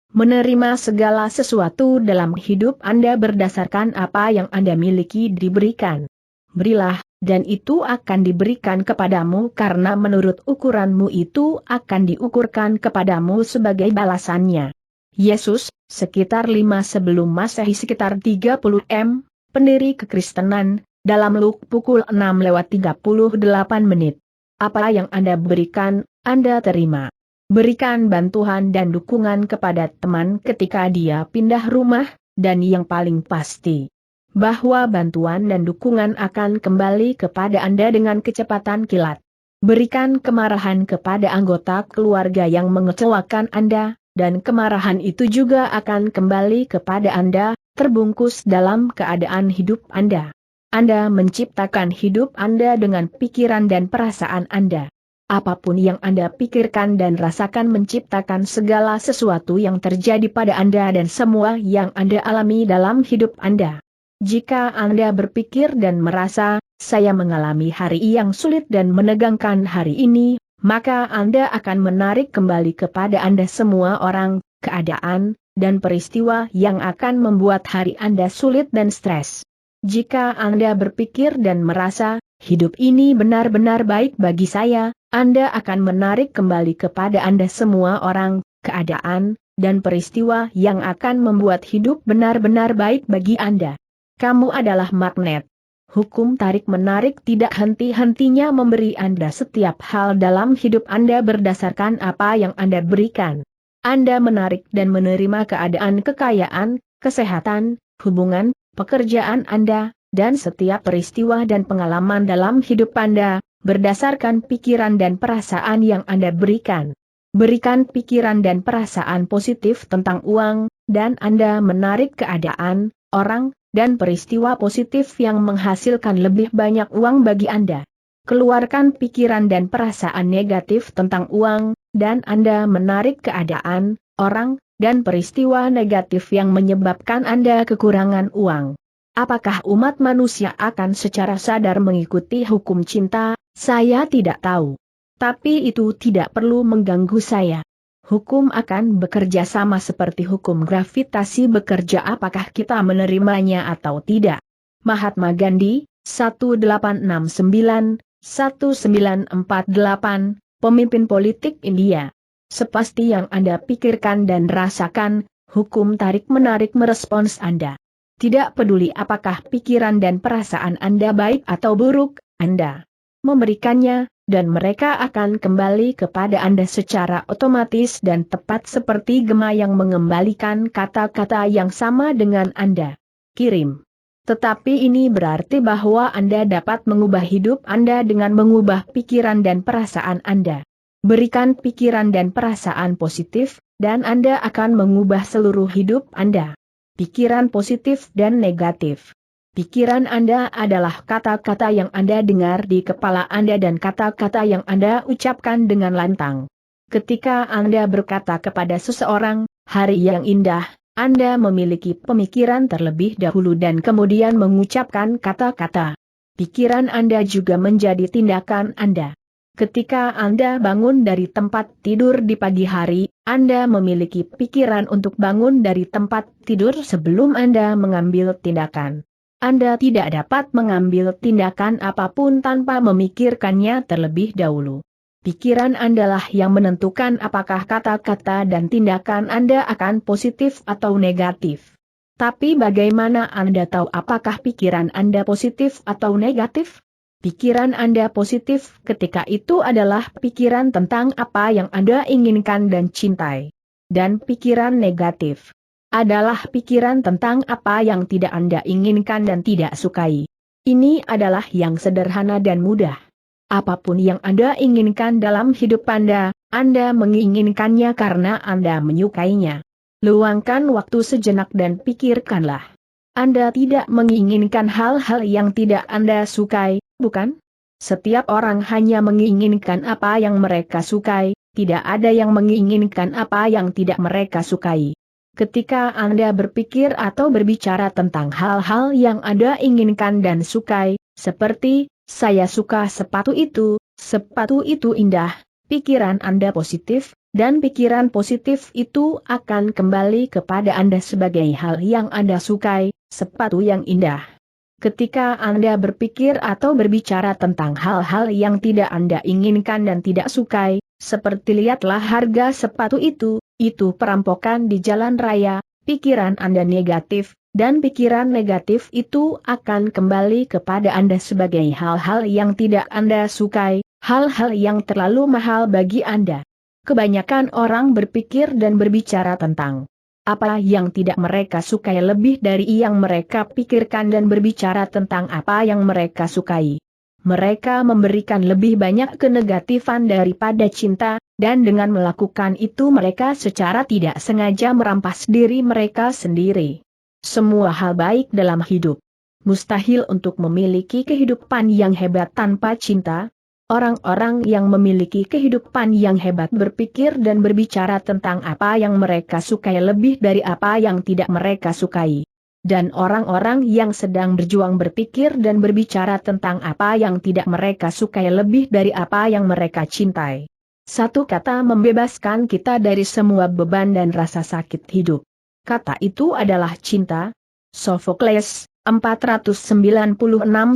menerima segala sesuatu dalam hidup Anda berdasarkan apa yang Anda miliki diberikan. Berilah, dan itu akan diberikan kepadamu karena menurut ukuranmu itu akan diukurkan kepadamu sebagai balasannya. Yesus, sekitar 5 sebelum Masehi sekitar 30 m, pendiri kekristenan, dalam Luke pukul 6:38. Apa yang Anda berikan, Anda terima. Berikan bantuan dan dukungan kepada teman ketika dia pindah rumah, dan yang paling pasti, bahwa bantuan dan dukungan akan kembali kepada Anda dengan kecepatan kilat. Berikan kemarahan kepada anggota keluarga yang mengecewakan Anda, dan kemarahan itu juga akan kembali kepada Anda, terbungkus dalam keadaan hidup Anda. Anda menciptakan hidup Anda dengan pikiran dan perasaan Anda. Apapun yang Anda pikirkan dan rasakan menciptakan segala sesuatu yang terjadi pada Anda dan semua yang Anda alami dalam hidup Anda. Jika Anda berpikir dan merasa, saya mengalami hari yang sulit dan menegangkan hari ini, maka Anda akan menarik kembali kepada Anda semua orang, keadaan, dan peristiwa yang akan membuat hari Anda sulit dan stres. Jika Anda berpikir dan merasa, hidup ini benar-benar baik bagi saya, Anda akan menarik kembali kepada Anda semua orang, keadaan, dan peristiwa yang akan membuat hidup benar-benar baik bagi Anda. Kamu adalah magnet. Hukum tarik-menarik tidak henti-hentinya memberi Anda setiap hal dalam hidup Anda berdasarkan apa yang Anda berikan. Anda menarik dan menerima keadaan kekayaan, kesehatan, hubungan, pekerjaan Anda, dan setiap peristiwa dan pengalaman dalam hidup Anda, berdasarkan pikiran dan perasaan yang Anda berikan. Berikan pikiran dan perasaan positif tentang uang, dan Anda menarik keadaan, orang, dan peristiwa positif yang menghasilkan lebih banyak uang bagi Anda. Keluarkan pikiran dan perasaan negatif tentang uang, dan Anda menarik keadaan, orang, dan peristiwa negatif yang menyebabkan Anda kekurangan uang. Apakah umat manusia akan secara sadar mengikuti hukum cinta? Saya tidak tahu. Tapi itu tidak perlu mengganggu saya. Hukum akan bekerja sama seperti hukum gravitasi bekerja apakah kita menerimanya atau tidak. Mahatma Gandhi, 1869-1948, pemimpin politik India. Sepasti yang Anda pikirkan dan rasakan, hukum tarik-menarik merespons Anda. Tidak peduli apakah pikiran dan perasaan Anda baik atau buruk, Anda memberikannya, dan mereka akan kembali kepada Anda secara otomatis dan tepat seperti gema yang mengembalikan kata-kata yang sama dengan Anda kirim. Tetapi ini berarti bahwa Anda dapat mengubah hidup Anda dengan mengubah pikiran dan perasaan Anda. Berikan pikiran dan perasaan positif, dan Anda akan mengubah seluruh hidup Anda. Pikiran positif dan negatif. Pikiran Anda adalah kata-kata yang Anda dengar di kepala Anda dan kata-kata yang Anda ucapkan dengan lantang. Ketika Anda berkata kepada seseorang, hari yang indah, Anda memiliki pemikiran terlebih dahulu dan kemudian mengucapkan kata-kata. Pikiran Anda juga menjadi tindakan Anda. Ketika Anda bangun dari tempat tidur di pagi hari, Anda memiliki pikiran untuk bangun dari tempat tidur sebelum Anda mengambil tindakan. Anda tidak dapat mengambil tindakan apapun tanpa memikirkannya terlebih dahulu. Pikiran Anda lah yang menentukan apakah kata-kata dan tindakan Anda akan positif atau negatif. Tapi bagaimana Anda tahu apakah pikiran Anda positif atau negatif? Pikiran Anda positif ketika itu adalah pikiran tentang apa yang Anda inginkan dan cintai. Dan pikiran negatif adalah pikiran tentang apa yang tidak Anda inginkan dan tidak sukai. Ini adalah yang sederhana dan mudah. Apapun yang Anda inginkan dalam hidup Anda menginginkannya karena Anda menyukainya. Luangkan waktu sejenak dan pikirkanlah. Anda tidak menginginkan hal-hal yang tidak Anda sukai, bukan? Setiap orang hanya menginginkan apa yang mereka sukai, tidak ada yang menginginkan apa yang tidak mereka sukai. Ketika Anda berpikir atau berbicara tentang hal-hal yang Anda inginkan dan sukai, seperti, saya suka sepatu itu indah, pikiran Anda positif, dan pikiran positif itu akan kembali kepada Anda sebagai hal yang Anda sukai, sepatu yang indah. Ketika Anda berpikir atau berbicara tentang hal-hal yang tidak Anda inginkan dan tidak sukai, seperti lihatlah harga sepatu itu perampokan di jalan raya, pikiran Anda negatif, dan pikiran negatif itu akan kembali kepada Anda sebagai hal-hal yang tidak Anda sukai, hal-hal yang terlalu mahal bagi Anda. Kebanyakan orang berpikir dan berbicara tentang apa yang tidak mereka sukai lebih dari yang mereka pikirkan dan berbicara tentang apa yang mereka sukai. Mereka memberikan lebih banyak kenegatifan daripada cinta, dan dengan melakukan itu mereka secara tidak sengaja merampas diri mereka sendiri. Semua hal baik dalam hidup mustahil untuk memiliki kehidupan yang hebat tanpa cinta. Orang-orang yang memiliki kehidupan yang hebat berpikir dan berbicara tentang apa yang mereka sukai lebih dari apa yang tidak mereka sukai. Dan orang-orang yang sedang berjuang berpikir dan berbicara tentang apa yang tidak mereka sukai lebih dari apa yang mereka cintai. Satu kata membebaskan kita dari semua beban dan rasa sakit hidup. Kata itu adalah cinta. Sophocles, 496-406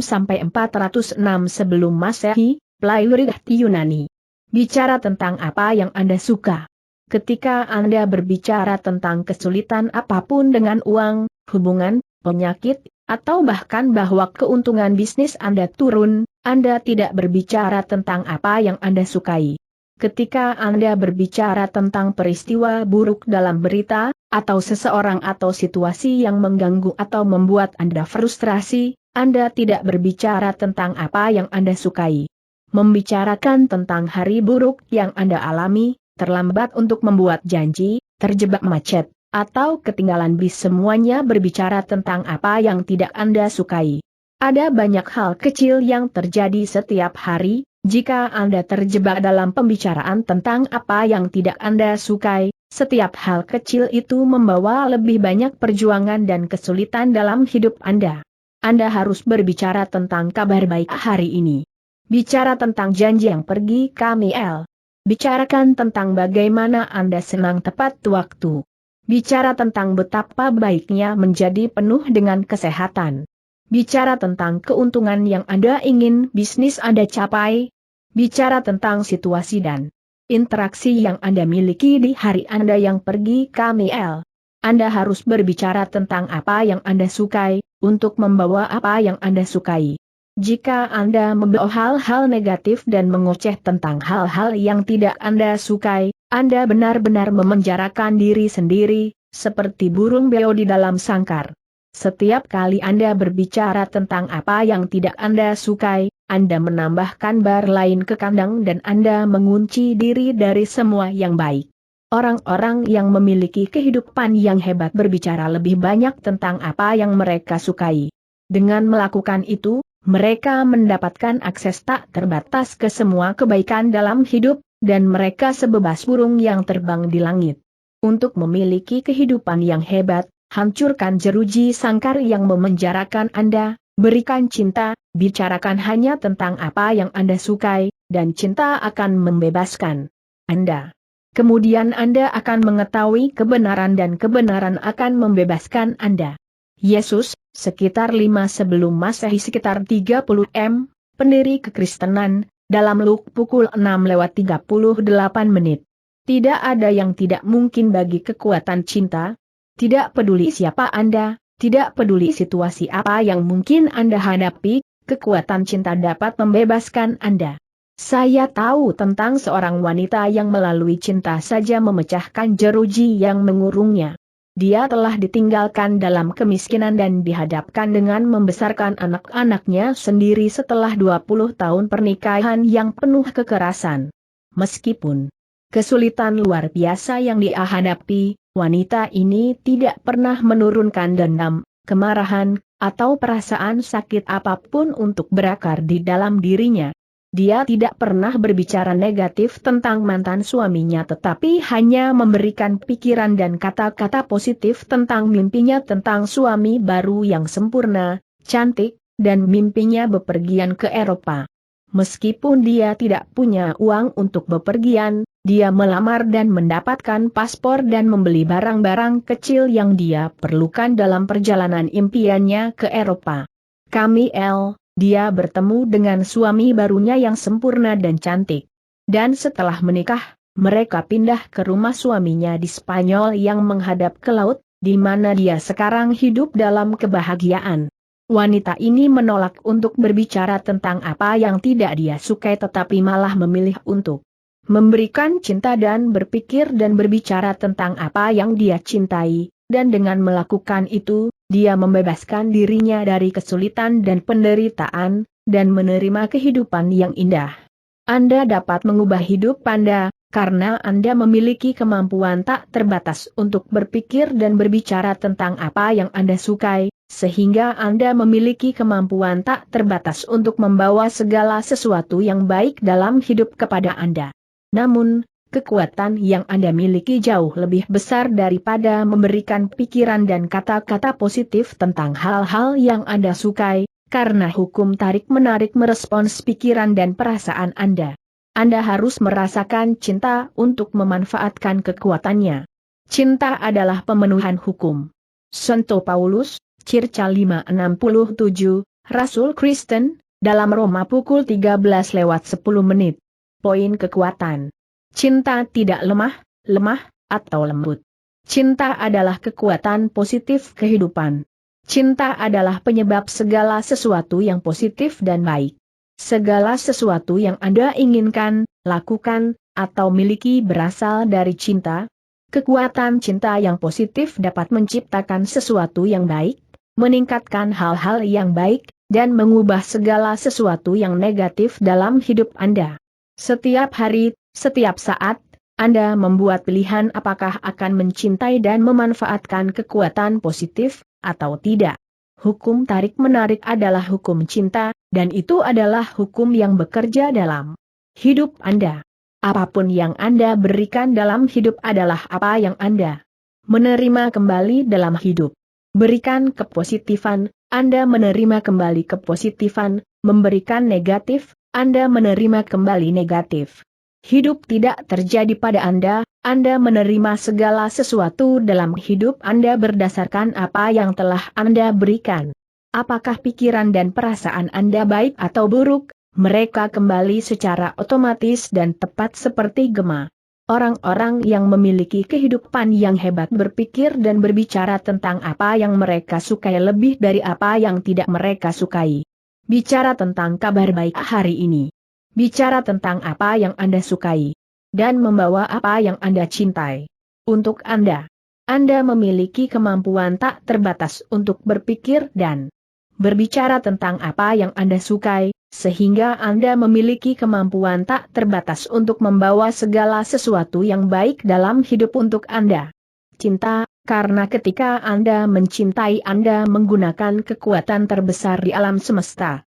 sebelum Masehi, Playwright Yunani. Bicara tentang apa yang Anda suka. Ketika Anda berbicara tentang kesulitan apapun dengan uang, hubungan, penyakit, atau bahkan bahwa keuntungan bisnis Anda turun, Anda tidak berbicara tentang apa yang Anda sukai. Ketika Anda berbicara tentang peristiwa buruk dalam berita, atau seseorang atau situasi yang mengganggu atau membuat Anda frustrasi, Anda tidak berbicara tentang apa yang Anda sukai. Membicarakan tentang hari buruk yang Anda alami, terlambat untuk membuat janji, terjebak macet, atau ketinggalan bis, semuanya berbicara tentang apa yang tidak Anda sukai. Ada banyak hal kecil yang terjadi setiap hari, jika Anda terjebak dalam pembicaraan tentang apa yang tidak Anda sukai, setiap hal kecil itu membawa lebih banyak perjuangan dan kesulitan dalam hidup Anda. Anda harus berbicara tentang kabar baik hari ini. Bicara tentang janji yang pergi ke KML. Bicarakan tentang bagaimana Anda senang tepat waktu. Bicara tentang betapa baiknya menjadi penuh dengan kesehatan. Bicara tentang keuntungan yang Anda ingin bisnis Anda capai. Bicara tentang situasi dan interaksi yang Anda miliki di hari Anda yang pergi ke KML. Anda harus berbicara tentang apa yang Anda sukai, untuk membawa apa yang Anda sukai. Jika Anda membawa hal-hal negatif dan mengoceh tentang hal-hal yang tidak Anda sukai, Anda benar-benar memenjarakan diri sendiri, seperti burung beo di dalam sangkar. Setiap kali Anda berbicara tentang apa yang tidak Anda sukai, Anda menambahkan bar lain ke kandang dan Anda mengunci diri dari semua yang baik. Orang-orang yang memiliki kehidupan yang hebat berbicara lebih banyak tentang apa yang mereka sukai. Dengan melakukan itu, mereka mendapatkan akses tak terbatas ke semua kebaikan dalam hidup, dan mereka sebebas burung yang terbang di langit. Untuk memiliki kehidupan yang hebat, hancurkan jeruji sangkar yang memenjarakan Anda, berikan cinta, bicarakan hanya tentang apa yang Anda sukai, dan cinta akan membebaskan Anda. Kemudian Anda akan mengetahui kebenaran dan kebenaran akan membebaskan Anda. Yesus, sekitar 5 sebelum Masehi sekitar 30 m, pendiri kekristenan, dalam Luke pukul 6:38. Tidak ada yang tidak mungkin bagi kekuatan cinta. Tidak peduli siapa Anda, tidak peduli situasi apa yang mungkin Anda hadapi, kekuatan cinta dapat membebaskan Anda. Saya tahu tentang seorang wanita yang melalui cinta saja memecahkan jeruji yang mengurungnya. Dia telah ditinggalkan dalam kemiskinan dan dihadapkan dengan membesarkan anak-anaknya sendiri setelah 20 tahun pernikahan yang penuh kekerasan. Meskipun kesulitan luar biasa yang dia hadapi, wanita ini tidak pernah menurunkan dendam, kemarahan, atau perasaan sakit apapun untuk berakar di dalam dirinya. Dia tidak pernah berbicara negatif tentang mantan suaminya tetapi hanya memberikan pikiran dan kata-kata positif tentang mimpinya tentang suami baru yang sempurna, cantik, dan mimpinya bepergian ke Eropa. Meskipun dia tidak punya uang untuk bepergian, dia melamar dan mendapatkan paspor dan membeli barang-barang kecil yang dia perlukan dalam perjalanan impiannya ke Eropa. Dia bertemu dengan suami barunya yang sempurna dan cantik. Dan setelah menikah, mereka pindah ke rumah suaminya di Spanyol yang menghadap ke laut, di mana dia sekarang hidup dalam kebahagiaan. Wanita ini menolak untuk berbicara tentang apa yang tidak dia sukai tetapi malah memilih untuk memberikan cinta dan berpikir dan berbicara tentang apa yang dia cintai, dan dengan melakukan itu, dia membebaskan dirinya dari kesulitan dan penderitaan, dan menerima kehidupan yang indah. Anda dapat mengubah hidup Anda, karena Anda memiliki kemampuan tak terbatas untuk berpikir dan berbicara tentang apa yang Anda sukai, sehingga Anda memiliki kemampuan tak terbatas untuk membawa segala sesuatu yang baik dalam hidup kepada Anda. Namun, kekuatan yang Anda miliki jauh lebih besar daripada memberikan pikiran dan kata-kata positif tentang hal-hal yang Anda sukai, karena hukum tarik-menarik merespons pikiran dan perasaan Anda. Anda harus merasakan cinta untuk memanfaatkan kekuatannya. Cinta adalah pemenuhan hukum. Santo Paulus, Circa 5:67, Rasul Kristen, dalam Roma pukul 13:10. Poin kekuatan. Cinta tidak lemah, atau lembut. Cinta adalah kekuatan positif kehidupan. Cinta adalah penyebab segala sesuatu yang positif dan baik. Segala sesuatu yang Anda inginkan, lakukan, atau miliki berasal dari cinta. Kekuatan cinta yang positif dapat menciptakan sesuatu yang baik, meningkatkan hal-hal yang baik, dan mengubah segala sesuatu yang negatif dalam hidup Anda. Setiap hari, setiap saat, Anda membuat pilihan apakah akan mencintai dan memanfaatkan kekuatan positif, atau tidak. Hukum tarik-menarik adalah hukum cinta, dan itu adalah hukum yang bekerja dalam hidup Anda. Apapun yang Anda berikan dalam hidup adalah apa yang Anda menerima kembali dalam hidup. Berikan kepositifan, Anda menerima kembali kepositifan, memberikan negatif, Anda menerima kembali negatif. Hidup tidak terjadi pada Anda menerima segala sesuatu dalam hidup Anda berdasarkan apa yang telah Anda berikan. Apakah pikiran dan perasaan Anda baik atau buruk, mereka kembali secara otomatis dan tepat seperti gema. Orang-orang yang memiliki kehidupan yang hebat berpikir dan berbicara tentang apa yang mereka sukai lebih dari apa yang tidak mereka sukai. Bicara tentang kabar baik hari ini. Bicara tentang apa yang Anda sukai. Dan membawa apa yang Anda cintai. Untuk Anda memiliki kemampuan tak terbatas untuk berpikir dan berbicara tentang apa yang Anda sukai, sehingga Anda memiliki kemampuan tak terbatas untuk membawa segala sesuatu yang baik dalam hidup untuk Anda. Cinta, karena ketika Anda mencintai Anda menggunakan kekuatan terbesar di alam semesta.